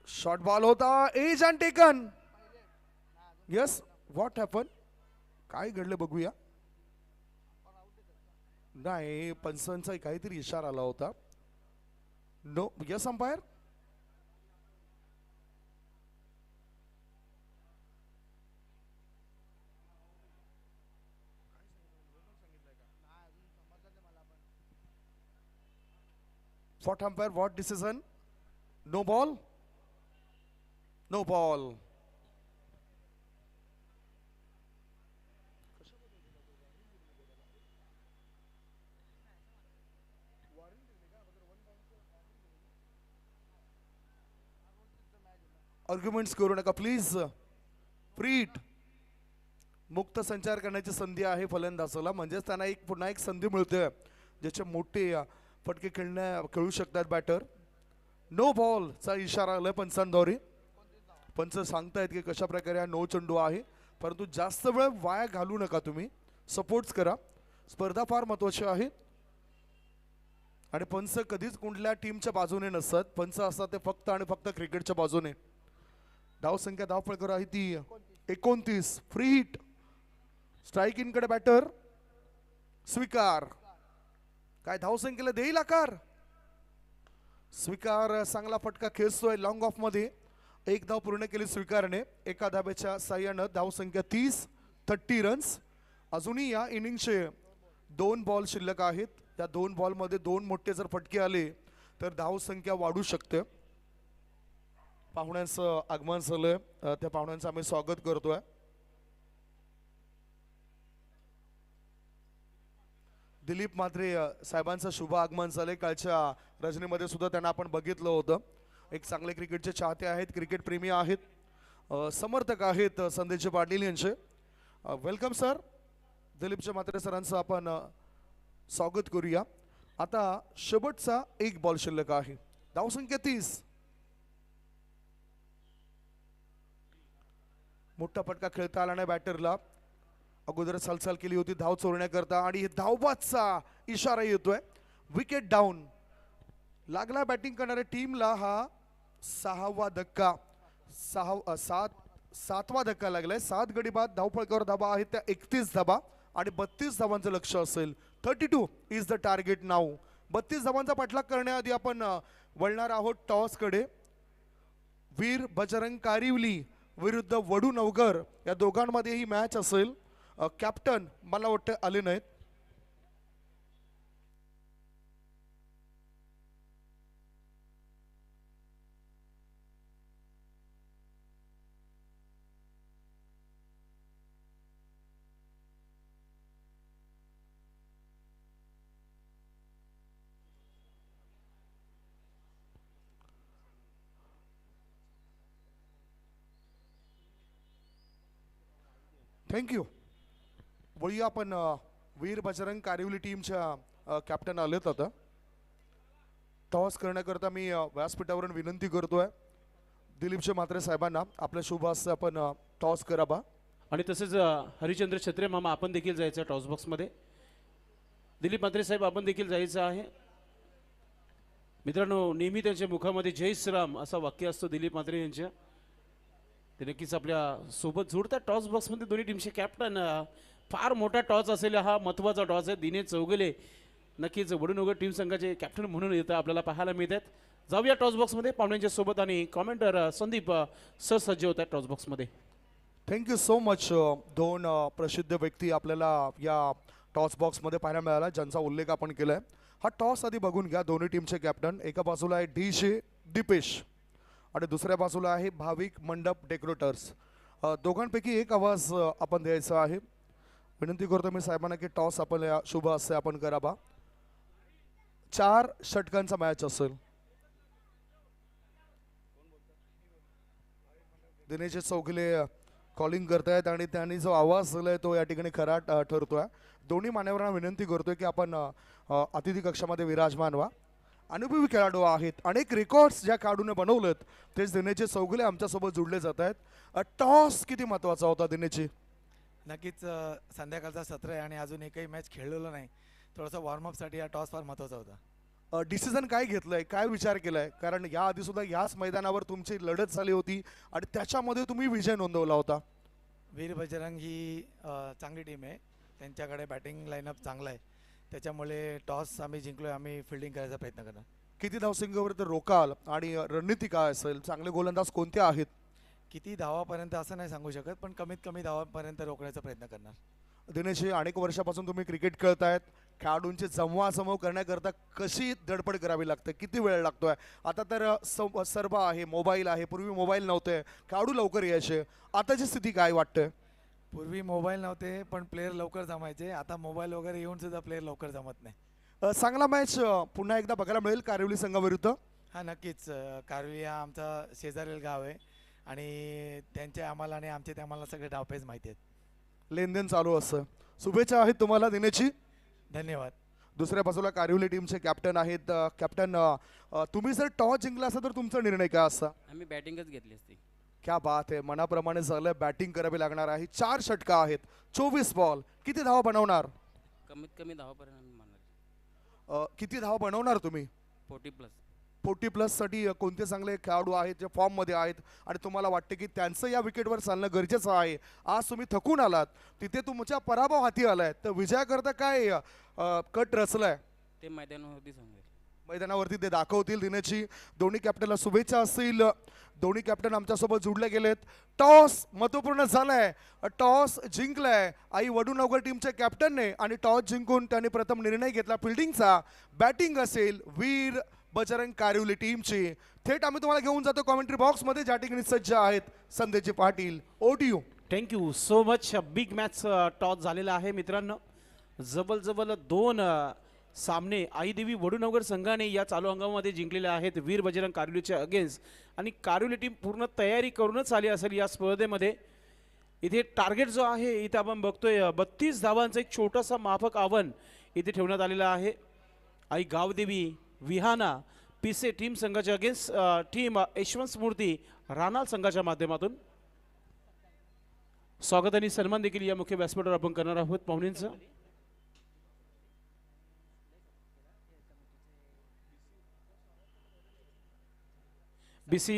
[SPEAKER 1] शॉर्ट बॉल होता. Edge and taken. Yes what happen. काय घडलं बघूया. नाही पंचांचा काहीतरी इशारा आला होता. No yes umpire. What umpire? What decision? No ball? No ball. Arguments करू नका प्लीज. फ्रीट मुक्त संचार करण्याची संधी आहे फलंदाजाला, म्हणजेच त्यांना पुन्हा एक संधी मिळते ज्याचे मोठे फटके खेळू शकतात बॅटर. नो बॉल चा इशारा आलाय पंचांद्वारे. पंच सांगतायत की कशा प्रकारे हा नो चेंडू आहे, परंतु जास्त वेळ वाया घालू नका, तुम्ही सपोर्ट्स करा. स्पर्धा फार महत्वाची आहे आणि पंच कधीच कुठल्या टीमच्या बाजूने नसतात. पंच असतात ते फक्त आणि फक्त क्रिकेटच्या बाजूने. धाव संख्या धावफळकर आहे ती 29. Free hit. स्ट्राईक इन कडे बॅटर. स्वीकार. काय धाव संख्येला देईल आकार. स्वीकार चांगला फटका खेचतोय लॉंग ऑफ मध्ये. एक धाव पूर्ण केली स्वीकारने. एका धाब्याच्या साह्यानं धाव संख्या 30 रन्स. अजूनही या इनिंगचे 2 बॉल शिल्लक आहेत. त्या 2 बॉल मध्ये 2 मोठे जर फटके आले तर धाव संख्या वाढू शकते. पाहुण्यांचं आगमन झालंय, त्या पाहुण्यांचं आम्ही स्वागत करतोय. दिलीप म्हात्रे साहेबांचं शुभ आगमन झालंय. कालच्या रजनीमध्ये सुद्धा त्यांना आपण बघितलं होतं. एक चांगले क्रिकेटचे चाहते आहेत, क्रिकेट प्रेमी आहेत, समर्थक आहेत संदेशजी पाटील यांचे. Welcome sir. दिलीपचे म्हात्रे सरांचं आपण स्वागत करूया. आता शेवटचा 1 बॉल शिल्लक आहे. धावसंख्या 30. मोठा फटका खेळता आला नाही बॅटरला. अगोदर हालचाल केली होती धाव चोरण्याकरता आणि धावबादचा इशारा येतोय. Wicket down. लागला बॅटिंग करणाऱ्या टीमला हा 6वा धक्का. 7वा धक्का लागलाय. 7 गडी बाद धावफळकावर धाबा आहेत त्या 31 धाबा आणि 32 धावांचं लक्ष असेल. 32 इज द टार्गेट नाऊ. 32 धावांचा पाठलाग करण्याआधी आपण वळणार आहोत टॉस कडे. वीर बजरंग कारिवली विरुद्ध वडू नवगर या दोघांमध्ये ही मॅच असेल. कॅप्टन मला वाटतं आले नाहीत. थँक्यू. वळूया आपण वीर बजरंग कारिवली टीमच्या कॅप्टन आलेत. आता टॉस करण्याकरता मी व्यासपीठावरून विनंती करतोय दिलीपचे म्हात्रे साहेबांना आपल्या शुभ हस्ते आपण टॉस करावा.
[SPEAKER 3] आणि तसेच हरिचंद्र छत्रे मामा आपण देखील जायचं आहे टॉस बॉक्समध्ये. दिलीप म्हात्रे साहेब आपण देखील जायचं आहे. मित्रांनो, नेहमी त्यांच्या मुखामध्ये जय श्रीराम असं वाक्य असतो दिलीप म्हात्रे यांच्या. ते नक्कीच आपल्या सोबत जोडतात टॉस बॉक्समध्ये दोन्ही टीमचे कॅप्टन. फार मोठा टॉस असेल हा महत्त्वाचा टॉस आहे. दिनेश चौगुले नक्कीच वडूनगर टीम संघाचे कॅप्टन म्हणून येतं आपल्याला पाहायला मिळतात. जाऊया टॉस बॉक्समध्ये पाहुण्यांच्या सोबत आणि कॉमेंटर संदीप सर सज्ज होतात टॉस बॉक्समध्ये.
[SPEAKER 1] Thank you so much. 2 प्रसिद्ध व्यक्ती आपल्याला या टॉस बॉक्समध्ये पाहायला मिळाला ज्यांचा उल्लेख आपण केलाय. हा टॉस आधी बघून घ्या. दोन्ही टीमचे कॅप्टन. एका बाजूला आहे डी दीपेश आणि दुसऱ्या बाजूला आहे भाविक मंडप डेकोरेटर्स. दोघांपैकी एक आवाज आपण द्यायचा आहे. विनंती करतो मी साहेबांना की टॉस आपण या शुभ हस्ते आपण करावा. 4 षटकांचा मॅच असेल. दिनेश चौगुले कॉलिंग करतायत आणि त्यांनी जो आवाज दिलाय तो या ठिकाणी खरा ठरतोय. दोन्ही मान्यवरांना विनंती करतोय की आपण अतिथी कक्षामध्ये विराजमान व्हा. अनुभवी खेळाडू आहेत. अनेक रेकॉर्ड्स ज्या खेळाडूने बनवलेत तेच दिनेश चौगुले आमच्यासोबत जोडले जात आहेत. टॉस किती महत्वाचा होता दिनेशजी?
[SPEAKER 4] नक्कीच संध्याकाळचा सत्र आहे आणि अजून एकही मॅच खेळलेलो नाही. थोडासा वॉर्मअपसाठी हा टॉस फार महत्त्वाचा होता.
[SPEAKER 1] डिसिजन काय घेतलंय, काय विचार केलाय? कारण या आधी सुद्धा याच मैदानावर तुमची लढत झाली होती आणि त्याच्यामध्ये तुम्ही विजय नोंदवला होता.
[SPEAKER 4] वीर बजरंग ही चांगली टीम आहे. त्यांच्याकडे बॅटिंग लाईनअप चांगला आहे. त्याच्यामुळे टॉस आम्ही जिंकलोय. आम्ही फिल्डिंग करायचा प्रयत्न करणार.
[SPEAKER 1] किती धावसंख्येवर तर रोकाल आणि रणनीती काय असेल? चांगले गोलंदाज कोणते आहेत?
[SPEAKER 4] किती धावापर्यंत असं नाही सांगू शकत, पण कमीत कमी धावापर्यंत रोखण्याचा प्रयत्न करणार.
[SPEAKER 1] दिनेश, अनेक वर्षापासून तुम्ही क्रिकेट खेळतायत. खेळाडूंची जमवाजमव करण्याकरता कशी धडपड करावी लागते, किती वेळ लागतोय. आता तर सर्व आहे, मोबाईल आहे. पूर्वी मोबाईल नव्हते, खेळाडू लवकर यायचे. आताची स्थिती काय वाटते?
[SPEAKER 4] पूर्वी मोबाईल नव्हते पण प्लेयर लवकर जमायचे. आता मोबाईल वगैरे येऊन सुद्धा प्लेयर लवकर जमत नाही.
[SPEAKER 1] चांगला मॅच पुन्हा एकदा बघायला मिळेल कारिवली संघाविरुद्ध.
[SPEAKER 4] हा नक्कीच. कारवी हा आमचा शेजारील गाव आहे आणि त्यांचे आम्हाला आणि आमचे ते आम्हाला सगळे डावपेच माहिती आहेत.
[SPEAKER 1] लेनदेन चालू असतं. शुभेच्छा आहेत तुम्हाला देण्याची.
[SPEAKER 4] धन्यवाद.
[SPEAKER 1] दुसऱ्या बाजूला कारिवली टीमचे कॅप्टन आहेत. कॅप्टन, तुम्ही जर टॉस जिंकला असता तर तुमचा निर्णय काय असता?
[SPEAKER 5] आम्ही बॅटिंगच घेतली असती.
[SPEAKER 1] क्या बात आहे. मनाप्रमाणे झालं. बॅटिंग करावी लागणार आहे. 4 षटका आहेत, 24 बॉल. किती धावा बनवणार?
[SPEAKER 5] कमीत कमी 10 पर्यंत आम्ही मानणार.
[SPEAKER 1] किती धावा बनवणार तुम्ही?
[SPEAKER 5] 40+.
[SPEAKER 1] 40+ साठी कोणते चांगले खेळाडू आहेत जे फॉर्म मध्ये आहेत आणि तुम्हाला वाटते की त्यांचं या विकेटवर चालणं गरजेचं आहे? आज तुम्ही थकून आलात, तिथे तुमच्या पराभव हाती आलाय, तर विजयाकरता काय कट रचलाय?
[SPEAKER 5] ते मैदानावरती सांगेल.
[SPEAKER 1] मैदानावरती ते दाखवतील देण्याची. दोन्ही कॅप्टनला शुभेच्छा असतील. दोन्ही कॅप्टन आमच्यासोबत जुडले गेलेत. टॉस महत्वपूर्ण झालाय, टॉस जिंकलाय आई वडूनगर टीमच्या कॅप्टनने आणि टॉस जिंकून त्यांनी प्रथम निर्णय घेतला फिल्डिंगचा. बॅटिंग असेल वीर बजरंग कारिवली टीमची. थेट आम्ही तुम्हाला घेऊन जातो कॉमेंट्री बॉक्समध्ये, ज्या ठिकाणी सज्ज आहेत संदेशजी पाटील. ओटीयू.
[SPEAKER 3] Thank you so much. Big match toss झालेला आहे मित्रांनो. जबल 2 सामने आईदेवी वडूनगर संघाने या चालू हंगामामध्ये जिंकलेले आहेत वीर बजरंग कारिवलीच्या अगेन्स्ट. आणि कारिवली टीम पूर्ण तयारी करूनच आली असेल या स्पर्धेमध्ये. इथे टार्गेट जो आहे इथे आपण बघतोय 32 धावांचं एक छोटंसं माफक आव्हान इथे ठेवण्यात आलेलं आहे. आई गावदेवी विहाना पिसे टीम संघाच्या अगेन्स्ट टीम यशवंत मूर्ती रानाल संघाच्या माध्यमातून. स्वागत आणि सन्मान देखील या मुख्य व्यासपीठावर आपण करणार आहोत पाहुण्यांचं. BC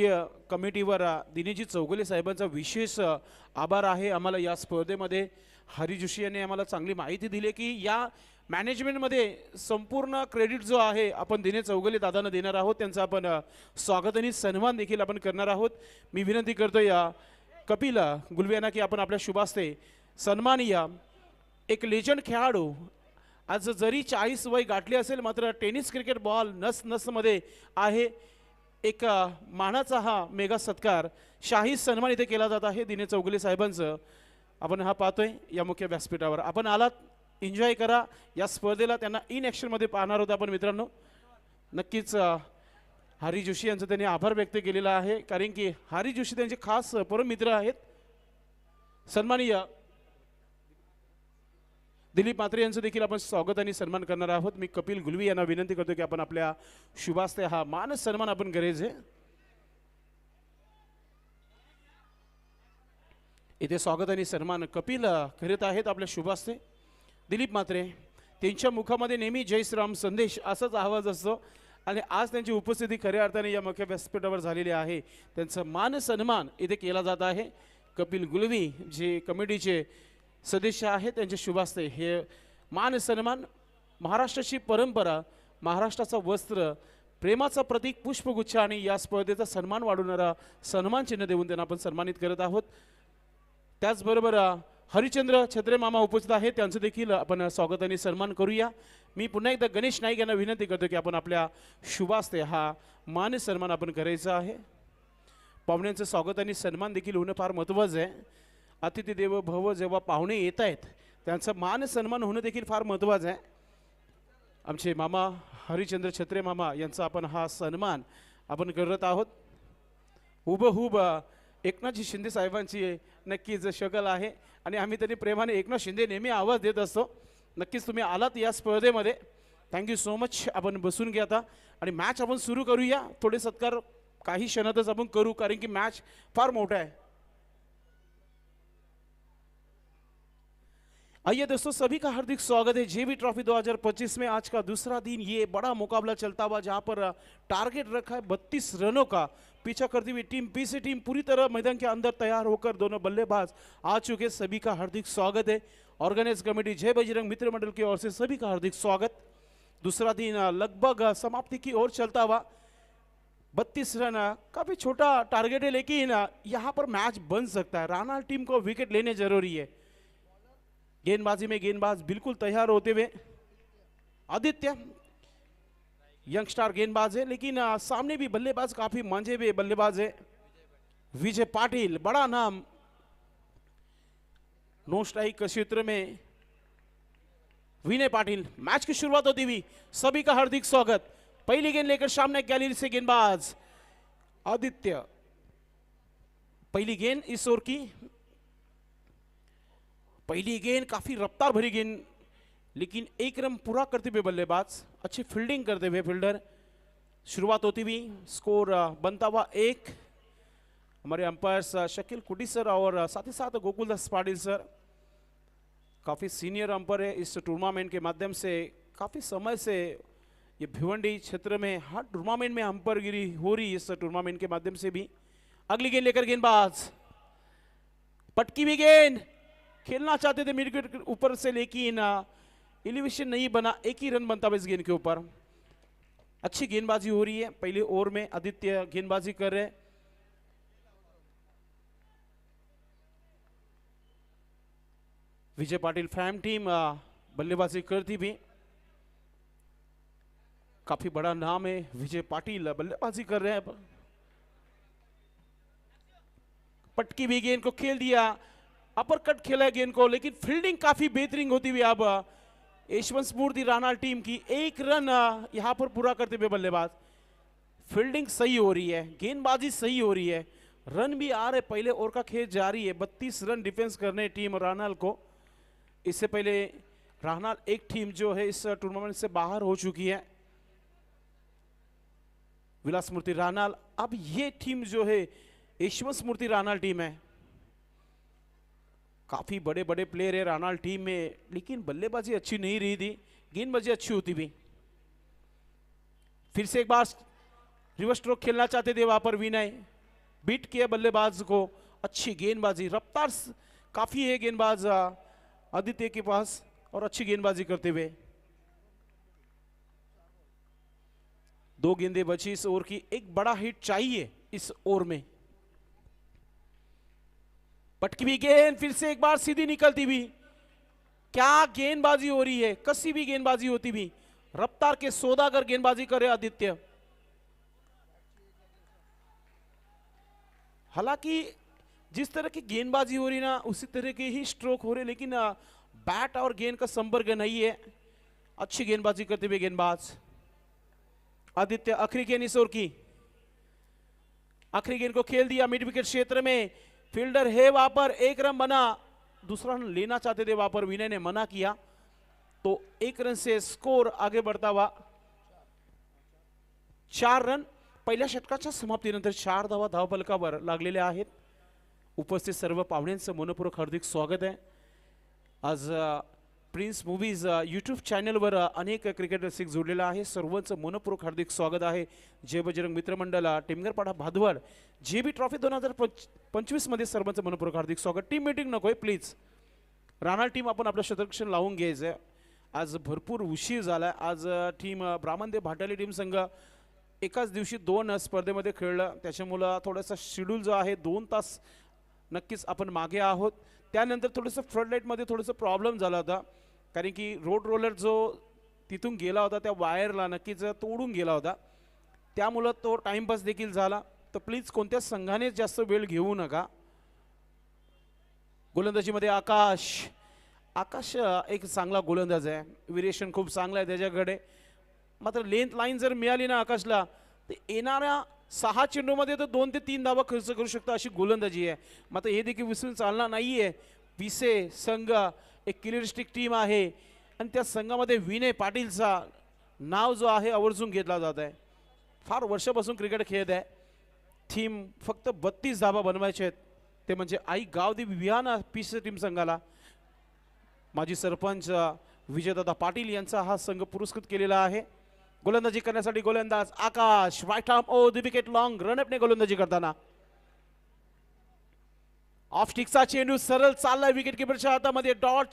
[SPEAKER 3] कमिटीवर दिनेशजी चौगुले साहेबांचा विशेष आभार आहे. आम्हाला या स्पर्धेमध्ये हरी जोशी यांनी आम्हाला चांगली माहिती दिली की या मॅनेजमेंटमध्ये संपूर्ण क्रेडिट जो आहे आपण दिनेश चौगुले दादांना देणार आहोत. त्यांचा आपण स्वागत आणि सन्मान देखील आपण करणार आहोत. मी विनंती करतो या कपिल गुलवे यांना की आपण आपल्या शुभास्ते सन्मानीय एक लेजंड खेळाडू, आज जरी 40 वय गाठले असेल मात्र टेनिस क्रिकेट बॉल नसमध्ये आहे, एक मानाचा हा मेगा सत्कार शाही सन्मान इथे केला जात आहे दिनेश चौगुले साहेबांचं. आपण हा पाहतोय या मुख्य व्यासपीठावर. आपण आलात, एन्जॉय करा या स्पर्धेला. त्यांना इन ॲक्शनमध्ये पाहणार होता आपण मित्रांनो. नक्कीच हरी जोशी यांचं त्यांनी आभार व्यक्त केलेला आहे, कारण की हरी जोशी त्यांचे खास परम मित्र आहेत. सन्माननीय दिलीप म्हात्रे यांचं देखील आपण स्वागत आणि सन्मान करणार आहोत. मी कपिल गुलवी यांना विनंती करतो की आपण आपल्या शुभास्ते हा मान सन्मान आपण करायचे. इथे स्वागत आणि सन्मान कपिल करीत आहेत आपल्या शुभास्ते. दिलीप म्हात्रे त्यांच्या मुखामध्ये नेहमी जय श्रीराम संदेश असाच आवाज असतो आणि आज त्यांची उपस्थिती खऱ्या अर्थाने या मुख्य व्यासपीठावर झालेली आहे. त्यांचं मान सन्मान इथे केला जात आहे. कपिल गुलवी जे कमिटीचे सदस्य आहेत त्यांचे शुभास्ते हे मान सन्मान, महाराष्ट्राची परंपरा, महाराष्ट्राचं वस्त्र, प्रेमाचं प्रतीक पुष्पगुच्छ आणि या स्पर्धेचा सन्मान वाढवणारा सन्मान चिन्ह देऊन त्यांना आपण सन्मानित करत आहोत. त्याचबरोबर हरिचंद्र छत्रे मामा उपस्थित आहेत, त्यांचं देखील आपण स्वागत आणि सन्मान करूया. मी पुन्हा एकदा गणेश नाईक यांना विनंती करतो की आपण आपल्या शुभास्ते हा मान सन्मान आपण करायचा आहे. पाहुण्यांचं स्वागत आणि सन्मान देखील होणं फार महत्त्वाचं आहे. अतिथी देव भव जेव्हा पाहुणे येत आहेत त्यांचं मान सन्मान होणं देखील फार महत्त्वाचं आहे. आमचे मामा हरिचंद्र छत्रे मामा यांचा आपण हा सन्मान आपण करत आहोत. हुबहूब एकनाथजी शिंदे साहेबांची नक्कीच शकल आहे आणि आम्ही त्यांनी प्रेमाने एकनाथ शिंदे नेहमी आवाज देत असतो. नक्कीच तुम्ही आलात या स्पर्धेमध्ये, थँक्यू सो मच. आपण बसून घ्या आता आणि मॅच आपण सुरू करूया. थोडे सत्कार काही क्षणातच आपण करू, कारण की मॅच फार मोठा है. आइए दोस्तों, सभी का हार्दिक स्वागत है जेबी ट्रॉफी 2025 में. आज का दूसरा दिन, ये बड़ा मुकाबला चलता हुआ जहां पर टारगेट रखा है 32 रनों का. पीछा करती हुई टीम पी से टीम पूरी तरह मैदान के अंदर तैयार होकर दोनों बल्लेबाज आ चुके. सभी का हार्दिक स्वागत है. ऑर्गेनाइज कमेटी जय बजरंग मित्र मंडल की ओर से सभी का हार्दिक स्वागत. दूसरा दिन लगभग समाप्ति की ओर चलता हुआ. 32 रन काफी छोटा टारगेट है, लेकिन यहाँ पर मैच बन सकता है. राना टीम को विकेट लेने जरूरी है. गेंदबाजी में गेंदबाज बिल्कुल तैयार होते हुए आदित्य यंगस्टार गेंदबाज है, लेकिन सामने भी बल्लेबाज काफी मंझे हुए बल्लेबाज है। विजय पाटिल बड़ा नाम नो स्ट्राइक क्षेत्र में। विनय पाटिल, मैच की शुरुआत होती हुई सभी का हार्दिक स्वागत। पहली गेंद लेकर सामने गैलरी से गेंदबाज आदित्य। पहली गेंद इस ओर की, पहली गेंद काफी रफ्तार भरी गेंद, लेकिन एक रन पूरा करते हुए बल्लेबाज, अच्छी फील्डिंग करते हुए फील्डर। शुरुआत होती हुई स्कोर बनता हुआ 1। हमारे अंपायर्स शकील कुटी सर और साथ ही साथ गोकुलदास पाटिल सर, काफी सीनियर अंपायर है इस टूर्नामेंट के माध्यम से। काफी समय से ये भिवंडी क्षेत्र में हर टूर्नामेंट में अंपायरगिरी हो रही है इस टूर्नामेंट के माध्यम से भी। अगली गेंद लेकर गेंदबाज, पटकी भी गेंद, खेलना चाहते थे मिड विकेट ऊपर से, लेकिन एलिवेशन नहीं बना, एक ही रन बनता है इस गेंद के ऊपर। अच्छी गेंदबाजी हो रही है पहले ओवर में, आदित्य गेंदबाजी कर रहे हैं। विजय पाटिल फैम टीम बल्लेबाजी करती भी, काफी बड़ा नाम है। विजय पाटिल बल्लेबाजी कर रहे हैं। पटकी भी गेंद को खेल दिया, अपर कट खेला गेंद को, लेकिन फील्डिंग काफी बेहतरीन होती हुई अब यशवंत स्फूर्ति राणा टीम की। एक रन यहां पर पूरा करते हुए बल्लेबाज। फील्डिंग सही हो रही है, गेंदबाजी सही हो रही है, रन भी आ रहे। पहले ओवर का खेल जारी है, 32 रन डिफेंस करने टीम रानाल को। इससे पहले रानाल एक टीम जो है इस टूर्नामेंट से बाहर हो चुकी है, विलास मूर्ति रानाल। अब ये टीम जो है यशवंत स्फूर्ति रानाल टीम है। काफी बड़े बड़े प्लेयर है रानाल टीम में, लेकिन बल्लेबाजी अच्छी नहीं रही थी, गेंदबाजी अच्छी होती भी। फिर से एक बार रिवर्स स्ट्रोक खेलना चाहते थे वहां पर विनय, बीट किया बल्लेबाज को। अच्छी गेंदबाजी, रफ्तार काफी है गेंदबाज आदित्य के पास, और अच्छी गेंदबाजी करते हुए। 2 गेंदें बची इस ओवर की, एक बड़ा हिट चाहिए इस ओवर में। पटकी भी गेंद, फिर से एक बार सीधी निकलती हुई। क्या गेंदबाजी हो रही है, कसी भी गेंदबाजी होती भी। रफ्तार के सौदागर गेंदबाजी करे आदित्य। हालांकि जिस तरह की गेंदबाजी हो रही ना, उसी तरह के ही स्ट्रोक हो रहे, लेकिन बैट और गेंद का संपर्क नहीं है। अच्छी गेंदबाजी करते हुए गेंदबाज आदित्य। आखिरी गेंद इस ओवर की, आखिरी गेंद को खेल दिया मिड विकेट क्षेत्र में। फील्डर है वहां पर, एक रन बना। दूसरा रन लेना चाहते थे वहां पर, विनय ने मना किया, तो 1 रन से स्कोर आगे बढ़ता हुआ 4 रन। पहिल्या षटकाच्या समाप्तीनंतर 4 धावा धावफलकावर लागलेल्या आहेत। उपस्थित सर्व पाहुण्यांचं मनपूर्वक हार्दिक स्वागत आहे। आज प्रिन्स मूवीज यूट्यूब चॅनलवर अनेक क्रिकेट रसिक जोडलेला आहे, सर्वांचं मनपूर्वक हार्दिक स्वागत आहे। जय बजरंग मित्रमंडळ टिमगरपाडा भादवड जेबी ट्रॉफी 2025 मध्ये सर्वांचं मनपूर्वक हार्दिक स्वागत। टीम मीटिंग नकोय प्लीज, राणा टीम आपण आपलं शतरक्षण लावून घ्यायचंय। आज भरपूर उशीर झालाय। आज टीम ब्राह्मणदेव भाटाली टीम संघ एकाच दिवशी 2 स्पर्धेमध्ये खेळलं, त्याच्यामुळे थोडासा शेड्यूल जो आहे 2 तास नक्कीच आपण मागे आहोत। त्यानंतर थोडंसं फ्रंट लाईटमध्ये थोडंसं प्रॉब्लेम झाला होता, कारण की रोड रोलर जो तिथून गेला होता त्या वायरला नक्कीच तोडून गेला होता, त्यामुळे तो टाइमपास देखील झाला। तर प्लीज कोणत्या संघाने जास्त वेळ घेऊ नका। गोलंदाजीमध्ये आकाश, आकाश एक चांगला गोलंदाज आहे, व्हेरिएशन खूप चांगला आहे त्याच्याकडे। मात्र लेंथ लाईन जर मिळाली ना आकाशला, तर येणाऱ्या 6 चेंडूमध्ये तर 2 ते 3 धावा खर्च करू शकता अशी गोलंदाजी आहे। मात्र हे देखील विसरून चालणार नाहीये। विसे संघ एक क्लिअरिस्टिक टीम आहे, आणि त्या संघामध्ये विनय पाटीलचा नाव जो आहे आवर्जून घेतला जात आहे। फार वर्षापासून क्रिकेट खेळत आहे। टीम फक्त 32 धावा बनवायचे आहेत, ते म्हणजे आई गावदेवी विहाना पीस टीम संघाला। माजी सरपंच विजयदादा पाटील यांचा हा संघ पुरस्कृत केलेला आहे। गोलंदाजी करण्यासाठी गोलंदाज Akash, right arm over the wicket long रनअपने गोलंदाजी करताना। ऑफ स्टिकचा चेंडू सरळ चाललाय विकेट किपरच्या हातामध्ये। डॉट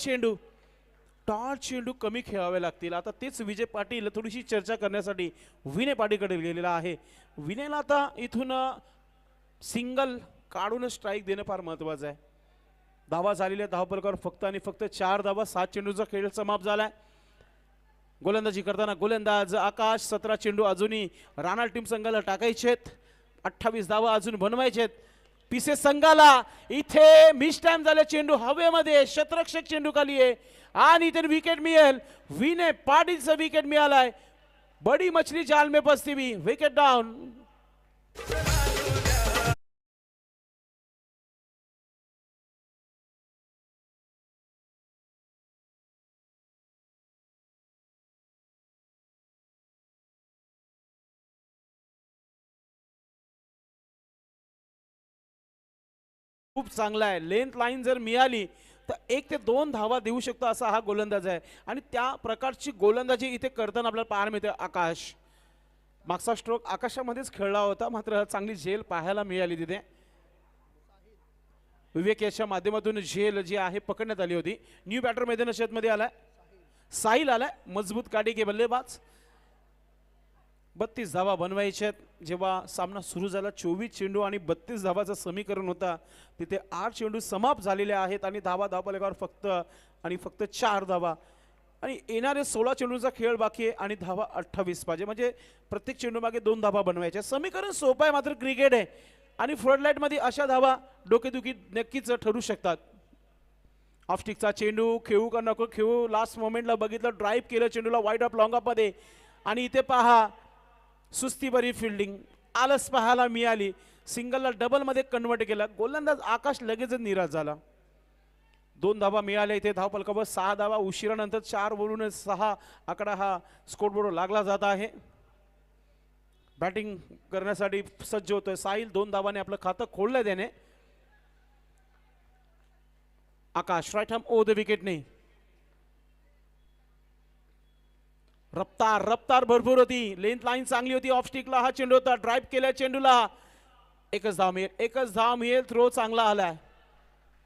[SPEAKER 3] चेंडू कमी खेळावे लागतील। आता तेच विजय पाटील थोडीशी चर्चा करण्यासाठी विनय पाटीलकडे गेलेला आहे। विनयला आता इथून सिंगल काढून स्ट्राइक देणं फार महत्त्वाचं आहे। धावा झालेल्या धावफलकावर फक्त आणि फक्त 4 धावा, 7 चेंडूचा खेळ समाप्त झालाय। गोलंदाजी करताना गोलंदाज आकाश 17 चेंडू अजूनही राणा टीम संघाला टाकायचेत. 28 धावा अजून बनवायचेत. पिसे संघाला इथे मिस टाइम झाले. चेंडू हवेमध्ये शतरक्षक चेंडू खाली आहे आणि इथे विकेट मिळेल. विनय पाटीलचं विकेट मिळालाय. बडी मछली जाल में फंसती हुई. Wicket down. खूप चांगला आहे. लेंथ लाईन जर मिळाली तर 1 ते 2 धावा देऊ शकतो असा हा गोलंदाज आहे आणि त्या प्रकारची गोलंदाजी इथे करताना आपल्याला पाहायला मिळते. आकाश मागचा स्ट्रोक आकाशामध्येच खेळला होता, मात्र चांगली झेल पाहायला मिळाली तिथे. विवेक याच्या माध्यमातून झेल जी आहे पकडण्यात आली होती. न्यू बॅटर मैदानात मध्ये आलाय. साहिल आलाय. मजबूत काठी के बल्लेबाज. 32 धावा बनवायच्या. जेव्हा सामना सुरू झाला 24 चेंडू आणि 32 धावाचं समीकरण होता. तिथे 8 चेंडू समाप्त झालेले आहेत आणि धावपलकावर फक्त 4 धावा आणि येणारे 16 चेंडूचा खेळ बाकी आहे आणि धावा 28 पाहिजे. म्हणजे प्रत्येक चेंडू मागे 2 धावा बनवायच्या. समीकरण सोपं आहे, मात्र क्रिकेट आहे आणि फ्लडलाईट मध्ये अशा धावा डोकेदुखी नक्कीच ठरू शकतात. ऑफस्टिकचा चेंडू खेळू का नको खेळू. लास्ट मोमेंटला बघितलं, ड्राईव्ह केलं चेंडूला वाईड ऑफ लॉंग ऑफ मध्ये आणि इथे पहा सुस्ती बरी फिल्डिंग आलस पाहायला मिळाली. सिंगलला डबल मध्ये कन्वर्ट केला. गोलंदाज आकाश लगेचच निराश झाला. 2 धावा मिळाल्या. इथे धावपलकावर 6 धावा. उशिरानंतर 4 वरून 6 आकडा हा स्कोरबोर्ड लागला जात आहे. बॅटिंग करण्यासाठी सज्ज होतोय साहिल. 2 धावाने आपलं खातं खोललंय त्याने. Akash right arm over the wicket नाही. रफ्तार भरपूर होती. लेंथ लाईन चांगली होती. ऑफ स्टिकला हा चेंडू होता. ड्राईव्ह केल्या चेंडूला. एकच धाव मिळेल. थ्रो चांगला आलाय.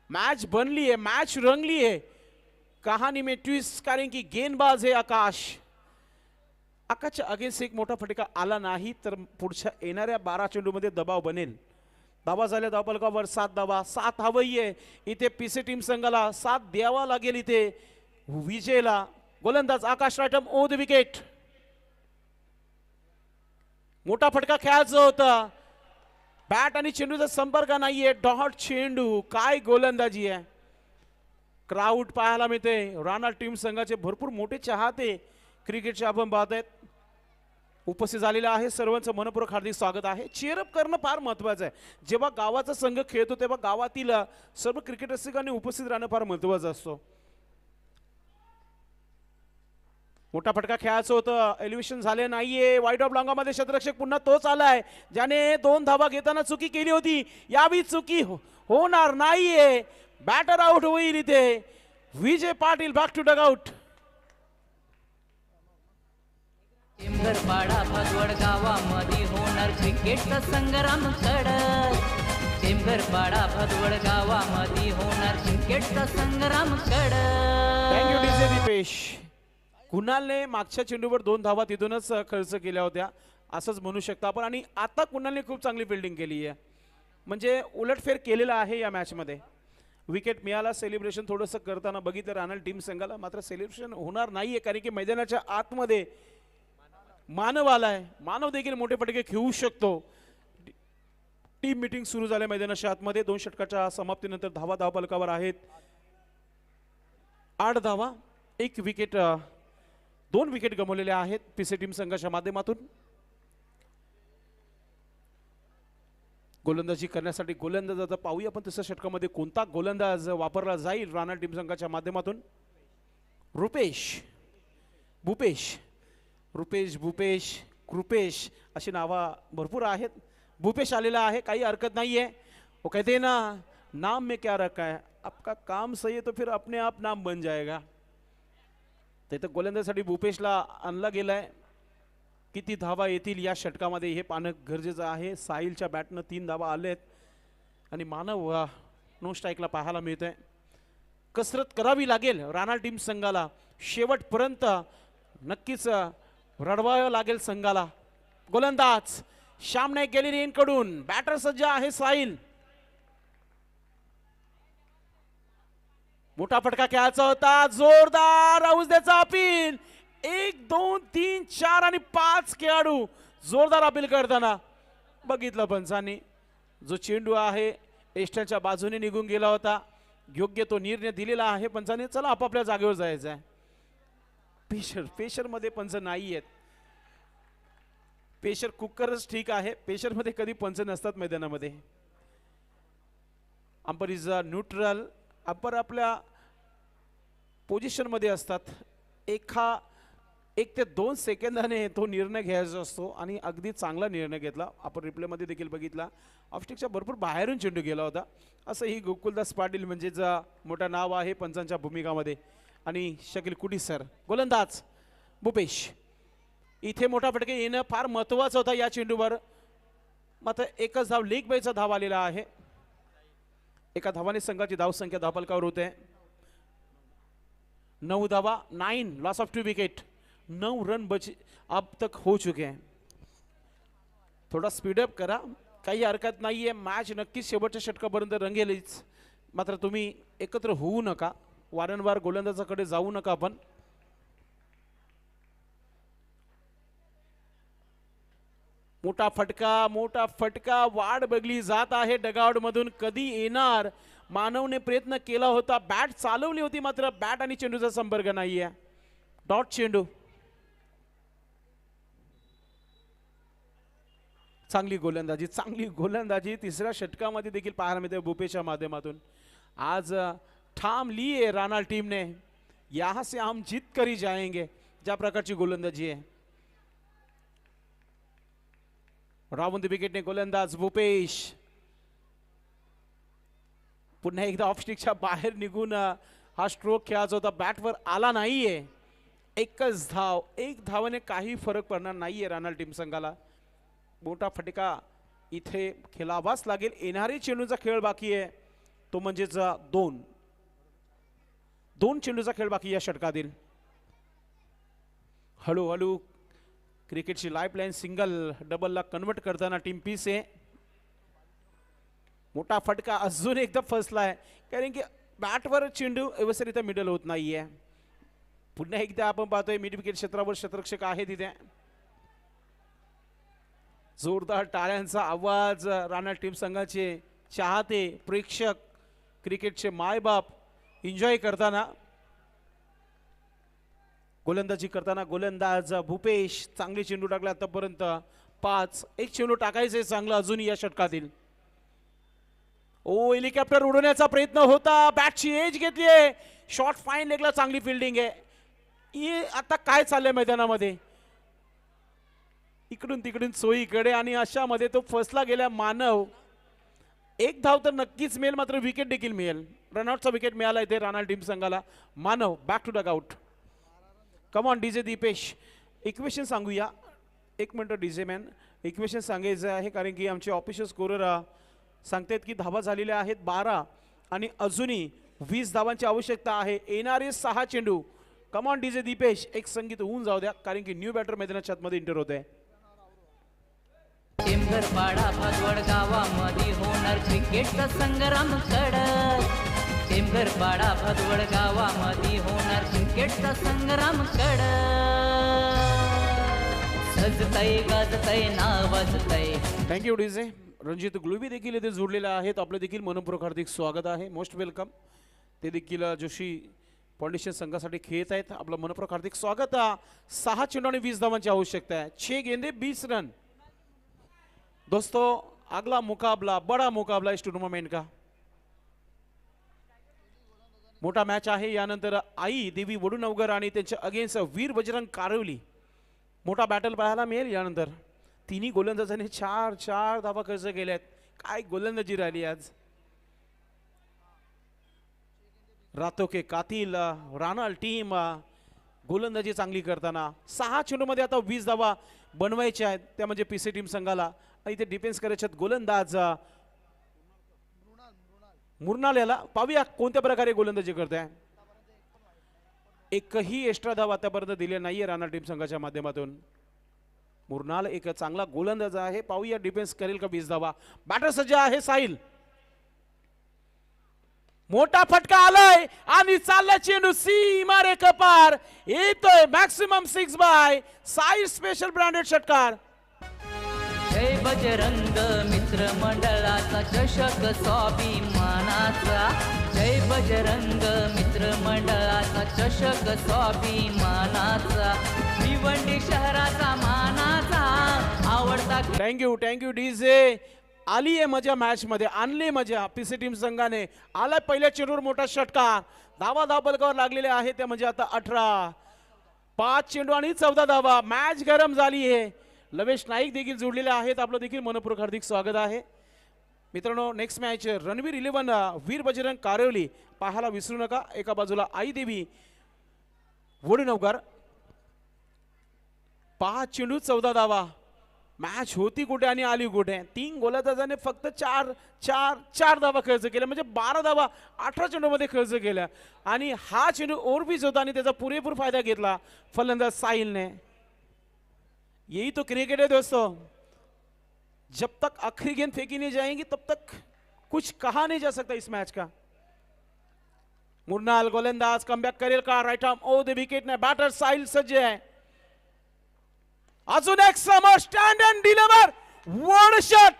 [SPEAKER 3] मैच बनली है, मैच रंगली है. कहानी में ट्विस्ट कारण की गेंदबाज है आकाश. आकाशच्या अगेन्स्ट एक मोठा फटका आला नाही तर पुढच्या येणाऱ्या 12 चेंडूमध्ये दबाव बनेल. धावा झाल्या धावपलकावर 7 धावा. 7 हवंही आहे. इथे पीसे टीम संघाला 7 द्यावा लागेल. इथे विजयला. गोलंदाज आकाश रायटम ओ द विकेट. मोठा फटका खेळायचा होता. बॅट आणि चेंडूचा संपर्क नाहीये. डॉट चेंडू. काय गोलंदाजी आहे. क्राऊड पाहायला मिळते. राणा टीम संघाचे भरपूर मोठे चाहते क्रिकेटचे आपण पाहत आहेत. उपस्थित झालेला आहे. सर्वांचं मनपूर्वक हार्दिक स्वागत आहे. चेअरअप करणं फार महत्वाचं आहे. जेव्हा गावाचा संघ खेळतो तेव्हा गावातील सर्व क्रिकेट रसिकांनी उपस्थित राहणं फार महत्वाचं असतो. मोठा फटका खेळायचं होतं. एलिव्हेशन झाले नाहीये. वाईड ऑफ लॉंगामध्ये शतरक्षक पुन्हा तोच आलाय ज्याने 2 धावा घेताना चुकी केली होती. यावी चुकी होणार नाहीये. बॅटर आउट होईल इथे. Vijay Patil back to dugout.
[SPEAKER 2] Temgharpada Bhadwad गावामध्ये होणार क्रिकेटचा संग्राम कडक. टेमघरपाडा भदवड गावामध्ये होणार क्रिकेटचा संग्राम कडक.
[SPEAKER 3] Thank you DJ Deepesh. कुणालने मागच्या चेंडूवर 2 धावा तिथूनच खर्च केल्या होत्या असंच म्हणू शकता आपण. आणि आता कुणालने खूप चांगली फिल्डिंग केली आहे. म्हणजे उलटफेर केलेला आहे या मॅच मध्ये. विकेट मिळाला. सेलिब्रेशन थोडंसं करताना बघितलं राणा टीम संघाला, मात्र सेलिब्रेशन होणार नाहीये कारण की मैदानाच्या आतमध्ये मानव आलाय. मानव देखील मोठे फटके खेळू शकतो. टीम मीटिंग सुरू झाल्या मैदानाच्या आतमध्ये. 2 षटकाच्या समाप्तीनंतर धावा धावपलकावर आहेत. 8 धावा. 1 विकेट 2 विकेट गमावलेल्या आहेत पीसे टीम संघाच्या माध्यमातून. गोलंदाजी करण्यासाठी गोलंदाज आता पाहूया आपण तिसऱ्या षटकामध्ये कोणता गोलंदाज वापरला जाईल राणा टीम संघाच्या माध्यमातून. भूपेश कृपेश अशी नावं भरपूर आहेत. भूपेश आलेला आहे, काही हरकत नाहीये. वो कहते हैं ना, नाम में क्या रखा है, आपका काम सही है तो फिर अपने आप नाम बन जाएगा. तर गोलंदाजीसाठी भूपेशला आणला गेलाय. किती धावा येतील या षटकामध्ये हे पाहणं गरजेचं आहे. साहिलच्या बॅटनं 3 धावा आलेत आणि मानव नो स्ट्राईकला पाहायला मिळतंय. कसरत करावी लागेल राणा टीम संघाला. शेवटपर्यंत नक्कीच रडवावं लागेल संघाला. गोलंदाज सामने गॅलरी कडून बॅटर सज्ज आहे साहिल. मोठा फटका खेळायचा होता. जोरदार आऊस द्यायचा अपील. 1 2 3 4 आणि 5 खेळाडू जोरदार अपील करताना बघितलं पंचांनी. जो चेंडू आहे एस्टच्या बाजूने निघून गेला होता. योग्य तो निर्णय दिलेला आहे पंचांनी. चला आपापल्या जागेवर जायचं आहे. पेशर मध्ये पंच नाही आहेत. पेशर कुकरच ठीक आहे. पेशर मध्ये कधी पंच नसतात मैदानामध्ये. Umpire is neutral. अंपर आपल्या पोझिशन मध्ये असतात. 1 ते 2 सेकंदाने तो निर्णय घ्यायचा असतो आणि अगदी चांगला निर्णय घेतला. आपण रिप्ले मध्ये देखील बघितला. ऑफस्टिकच्या भरपूर बाहेरून चेंडू गेला होता. असं ही गोकुलदास पाटील म्हणजेच मोठं नाव आहे पंचांच्या भूमिकामध्ये. आणि शकील कुटी सर. गोलंदाज भूपेश. इथे मोठा फटका येणं फार महत्वाचं होता या चेंडूवर. मात्र एकच धाव लेग बायचा धाव आलेला आहे. एका धावाने संघाची धावसंख्या धावफलकावर होते 9 धावा. 9 लॉस ऑफ 2 विकेट. 9 रन बचे अब तक हो चुके हैं. थोडा स्पीडअप करा. काही हरकत नाहीये. मॅच नक्कीच शेवटच्या षटकापर्यंत रंगेलच. मात्र तुम्ही एकत्र होऊ नका. वारंवार गोलंदाजाकडे जाऊ नका. आपण मोठा फटका वाढ बघली जात आहे डगआउट मधून. कधी येणार मानवने प्रयत्न केला होता. बॅट चालवली होती मात्र बॅट आणि चेंडूचा संपर्क नाहीये. डॉट चेंडू. चांगली गोलंदाजी तिसऱ्या षटकामध्ये देखील पाहायला मिळते भूपेशच्या माध्यमातून. आज ठाम ली है राणा टीम ने. यहां से हम जीत कर ही जाएंगे. ज्या प्रकारची गोलंदाजी आहे. रावून विकेटने गोलंदाज भूपेश. पुन्हा एकदा ऑफस्टिकच्या बाहेर निघून हा स्ट्रोक खेळायचा होता. बॅटवर आला नाहीये. एकच धाव. 1 धावाने काही फरक पडणार नाहीये राणा टीम संघाला. मोठा फटका इथे खेळावाच लागेल. येणारी चेंडूचा खेळ बाकी आहे तो म्हणजेच 2 चेंडूचा खेळ बाकी या षटकातील. हळूहळू क्रिकेटची लाईफलाईन सिंगल डबलला कन्वर्ट करताना टीम पीस आहे. मोठा फटका अजून एकदा फसलाय कारण की बॅटवर चेंडू व्यवस्थितरित्या मिडल होत नाहीये. पुन्हा एकदा आपण पाहतोय मिड विकेट क्षेत्रावर शतरक्षक आहे तिथे. जोरदार टाळ्यांचा आवाज. राणा टीम संघाचे चाहते प्रेक्षक क्रिकेटचे मायबाप एन्जॉय करताना. गोलंदाजी करताना गोलंदाज भूपेश. चांगली चेंडू टाकला आतापर्यंत 5. 1 चेंडू टाकायचे चांगलं अजून या षटकातील. हेलिकॉप्टर उडवण्याचा प्रयत्न होता. बॅटची एज घेतलीये. शॉर्ट फाईन लेगला चांगली फिल्डिंग आहे. आता काय चाललंय मैदानामध्ये. इकडून तिकडून सोयीकडे आणि अशामध्ये तो फसला गेला मानव. 1 धाव तर नक्कीच मिळेल मात्र विकेट देखील मिळेल. रनआउटचा विकेट मिळाला इथे राणा टीम संघाला. Manav back to dugout. Come on DJ Dipesh. Equation सांगूया. 1 मिनिट डीजे मॅन. इक्वेशन सांगायचं आहे कारण की आमचे ऑफिशियल स्कोरर सांगतात की धावा झालेल्या आहेत 12 आणि अजूनही 20 धावांची आवश्यकता आहे. येणारे 6 चेंडू. Come on DJ Dipesh. एक संगीत होऊन जाऊ द्या कारण की न्यू बॅटर मैदानाच्या आतमध्ये इंटर होत आहे.
[SPEAKER 2] टेमघरपाडा भदवड गावामध्ये होणार क्रिकेटचा संग्राम कडक. टेमघरपाडा भदवड गावामध्ये होणार क्रिकेटचा संग्राम कडक. सजतय गाजतय नाव वाजतय.
[SPEAKER 3] Thank you DJ. रणजित गुळवी देखील इथे जोडलेले आहेत. आपलं देखील मनपूर्वक हार्दिक स्वागत आहे. Most welcome. ते देखील जोशी फाउंडेशन संघासाठी खेळत आहेत. आपलं मनपूर्वक हार्दिक स्वागत. 6 चेंडू आणि 20 धावांची आवश्यकता आहे. 6 गेंदे 20 रन. दोस्तों अगला मुकाबला बड़ा मुकाबला इस टूर्नामेंट का. मोठा मॅच आहे. यानंतर आई देवी वडूनवगर आणि त्यांच्या अगेन्स्ट वीर बजरंग कारवली. मोठा बॅटल पाहायला मिळेल. यानंतर तिन्ही गोलंदाजांनी 4 धावा खर्च केल्यात. काय गोलंदाजी राहिली आज. रातो के कातिल राणा टीम गोलंदाजी चांगली करताना 6 चेंडूमध्ये आता 20 धावा बनवायच्या आहेत. त्या म्हणजे पीसी टीम संघाला. इथे डिफेन्स करायचे गोलंदाज मुरनाल. याला पाहूया कोणत्या प्रकारे गोलंदाजी करताय. एकही एक्स्ट्रा धाव आतापर्यंत दिले नाहीये राणा टीम संघाच्या माध्यमातून. मुरनाल एक चांगला गोलंदाज आहे. पाहूया डिफेन्स करेल का 20 धावा. बॅटर सज्ज आहे साहिल. मोठा फटका आलाय आणि चालला चेंडू सीमा रेखा पार येतोय maximum 6 by Sai special branded षटकार.
[SPEAKER 2] जय बजरंग मित्र मंडळाचा चषक स्वाभिमानाचा. जय बजरंग मित्र मंडळाचा चषक स्वाभिमानाचा. भिवंडी शहराचा मानाचा आवडता
[SPEAKER 3] थँक्यू डीजे. आली आहे मजा मॅच मध्ये, आणली मजा. पीसी टीम संघाने आला पहिल्या चेंडूवर मोठा षटकार. धावा धाबलकावर लागलेले आहे ते म्हणजे आता 18. 5 चेंडू आणि 14 धावा. मॅच गरम झाली आहे. लवेश नाईक देखील जोडलेले आहेत. आपलं देखील मनपूर्वक हार्दिक स्वागत आहे मित्रांनो. नेक्स्ट मॅच रणवीर 11 वीर बजरंग कारेवली पाहायला विसरू नका. एका बाजूला आई देवी वडीनवकर. 5 चेंडू 14 धावा. मॅच होती कुठे आणि आली कुठे. 3 गोलंदाजाने फक्त चार धावा खर्च केल्या म्हणजे 12 धावा 18 चेंडूमध्ये खर्च केल्या आणि हा चेंडू ओव्हरपिच होता आणि त्याचा पुरेपूर फायदा घेतला फलंदाज साहिलने. यही तो क्रिकेट है दोस्तों, जब तक आखिरी गेंद फेंकी नहीं जाएंगी तब तक कुछ कहा नहीं जा सकता इस मैच का. मुरनाल गोलंदाज कमबॅक करेल का. Right arm over the wicket ने. बॅटर साहिल सज्ज आहे. अजून एक समोर stand and deliver one shot.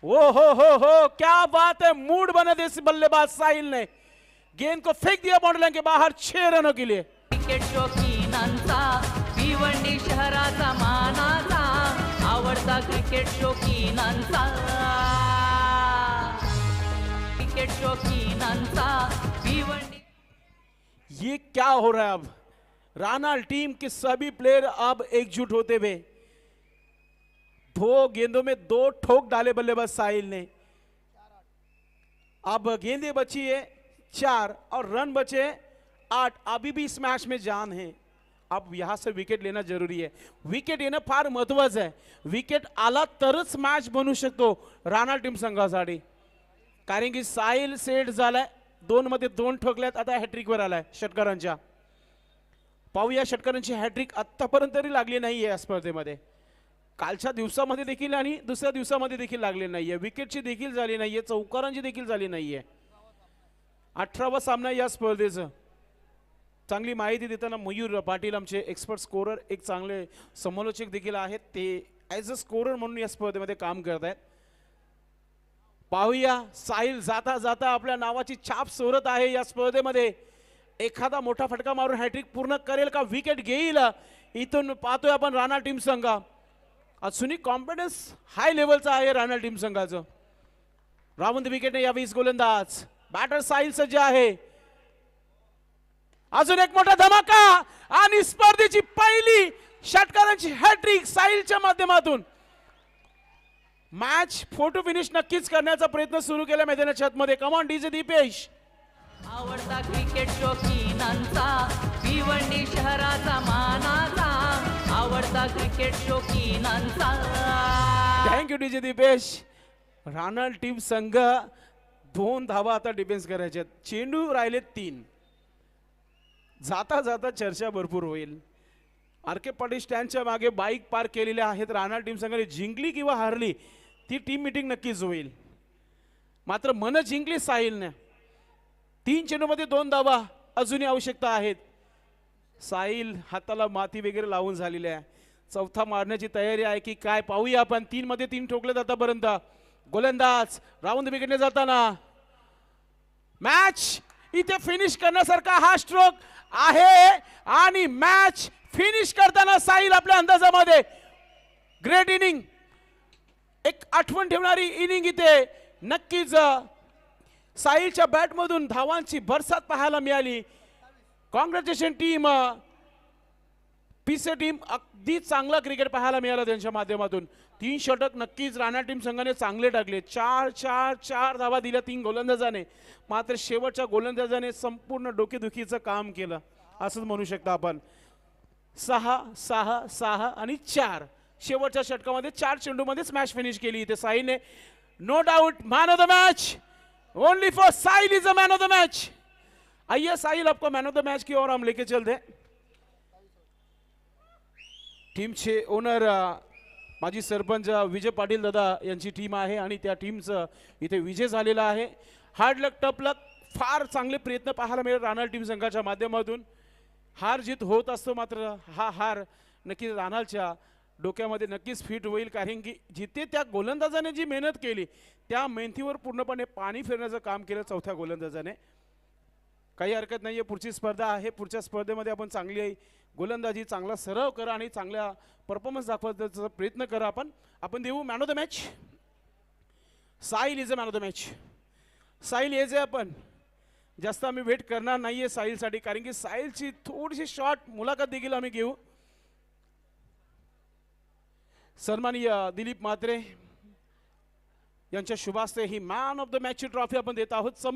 [SPEAKER 3] ओ हो क्या बात है. मूड बना दे इस बल्लेबाज साहिल ने. गेंद को फेंक दिया बाउंड्री लाइन के बाहर 6 रनों के लिए.
[SPEAKER 2] क्रिकेट शौकीनांचा भिवंडी शहराचा मानाचा आवडता क्रिकेट शौकीनांचा. क्रिकेट शौकीनांचा भिवंडी.
[SPEAKER 3] ये क्या हो रहा है अब. राना टीम के सभी प्लेयर अब एकजुट होते हुए 2 गेंदों में 2 ठोक डाले बल्लेबाज साहिल ने. अब गेंदें बची है 4 और रन बचे 8. अभी भी इस मैच में जान है. अब यहां से विकेट लेना जरूरी है. विकेट येणं फार महत्वाचं आहे. विकेट आला तरच मॅच बनू शकतो राणा टीम संघासाठी. कारण की साहिल सेट झालाय. 2 मध्ये 2 ठोकल्यात. आता हॅट्रिकवर आलाय षटकारांच्या. पाहूया षटकारांची हॅट्रिक आतापर्यंत तरी लागली नाहीये या स्पर्धेमध्ये. कालच्या दिवसामध्ये देखील आणि दुसऱ्या दिवसामध्ये देखील लागले नाहीये. विकेटची देखील झाली नाहीये. चौकारांची देखील झाली नाहीये. 18वा सामना या स्पर्धेचं. चांगली माहिती देताना मयूर पाटील आमचे एक्सपर्ट स्कोरर एक चांगले समालोचक देखील आहेत. ते ॲज अ स्कोरर म्हणून या स्पर्धेमध्ये काम करत आहेत. पाहूया साहिल जाता जाता आपल्या नावाची छाप सोडत आहे या स्पर्धेमध्ये. एखादा मोठा फटका मारून हॅट्रिक पूर्ण करेल का. विकेट घेईल. इथून पाहतोय आपण राणा टीम संघ. अजूनही कॉन्फिडन्स हाय लेवलचा आहे राणा टीम संघाचं. रावंत विकेटने या 20 गोलंदाज. बॅटर साहिल सज्ज आहे. अजून एक मोठा धमाका आणि स्पर्धेची पहिली षटकारांची हॅट्रिक साहिलच्या माध्यमातून. मॅच फोटो फिनिश नक्कीच करण्याचा प्रयत्न सुरू केला मैदानाच्या आतमध्ये. Come on DJ Dipesh.
[SPEAKER 2] आवडता क्रिकेट शौकीनांचा भिवंडी शहराचा मानाचा आवडता क्रिकेट शौकीनांचा.
[SPEAKER 3] Thank you DJ Dipesh. Rana team संघ 2 धावा आता डिफेन्स करायचे. चेंडू राहिले 3. जाता जाता चर्चा भरपूर होईल. आर.के. पाटील स्टँडच्या मागे बाईक पार्क केलेल्या आहेत. राणा टीम संघाने जिंकली किंवा हारली ती टीम मीटिंग नक्कीच होईल. मात्र मन जिंकली साहिलने. 3 चेंडूमध्ये 2 धावा अजूनही आवश्यकता आहेत. साहिल हाताला माती वगैरे लावून झालेली आहे. चौथा मारण्याची तयारी आहे की काय पाहूया आपण. 3 मध्ये 3 ठोकले आतापर्यंत. गोलंदाज राऊंड विकेटने जाताना मॅच इथे फिनिश करण्यासारखा हा स्ट्रोक आहे आणि मॅच फिनिश करताना साहिल आपल्या अंदाजामध्ये ग्रेट इनिंग. एक आठवण ठेवणारी इनिंग इथे नक्कीच साहिलच्या बॅटमधून धावांची भरसात पाहायला मिळाली. Congratulation team. पीसे टीम अगदी चांगला क्रिकेट पाहायला मिळाला त्यांच्या माध्यमातून. 3 षटक नक्कीच राणा टीम संघाने चांगले टाकले. 4 धावा दिल्या 3 गोलंदाजाने. मात्र शेवटच्या गोलंदाजाने संपूर्ण डोकेदुखीचं काम केलं असंच म्हणू शकता आपण. 6 आणि 4 शेवटच्या षटकामध्ये 4 चेंडूमध्येच मॅच फिनिश केली इथे साहिलने. No doubt man of the match. Only for Sahil is a man of the match. आइए साहिल आपको मैन ऑफ द मैच की ओर हम लेके चलते. टीमचे ओनर माजी सरपंच विजय पाटील दादा यांची टीम आहे आणि त्या टीमचं इथे विजय झालेला आहे. हार्ड लक टफ लक फार चांगले प्रयत्न पाहायला मिळेल रानाल टीम संघाच्या माध्यमातून. हार जीत होत असतो, मात्र हा हार नक्कीच रानालच्या डोक्यामध्ये नक्कीच फिट होईल, कारण की जिथे त्या गोलंदाजाने जी मेहनत केली त्या मेहनतीवर पूर्णपणे पाणी फिरण्याचं काम केलं चौथ्या गोलंदाजाने. काही हरकत नाही आहे, पुढची स्पर्धा आहे, पुढच्या स्पर्धेमध्ये आपण चांगली गोलंदाजी, चांगला सराव करा आणि चांगल्या परफॉर्मन्स दाखवण्याचा प्रयत्न करा. आपण देऊ man of the match. Sahil is a man of the match. Sahil यायचे आपण जास्त आम्ही वेट करणार नाहीये साहिलसाठी, कारण की साहिलची थोडीशी शॉर्ट मुलाखत देखील आम्ही घेऊ. सन्माननीय दिलीप म्हात्रे यांच्या शुभास्ते he man of the मॅचची trophy आपण देत आहोत. चमक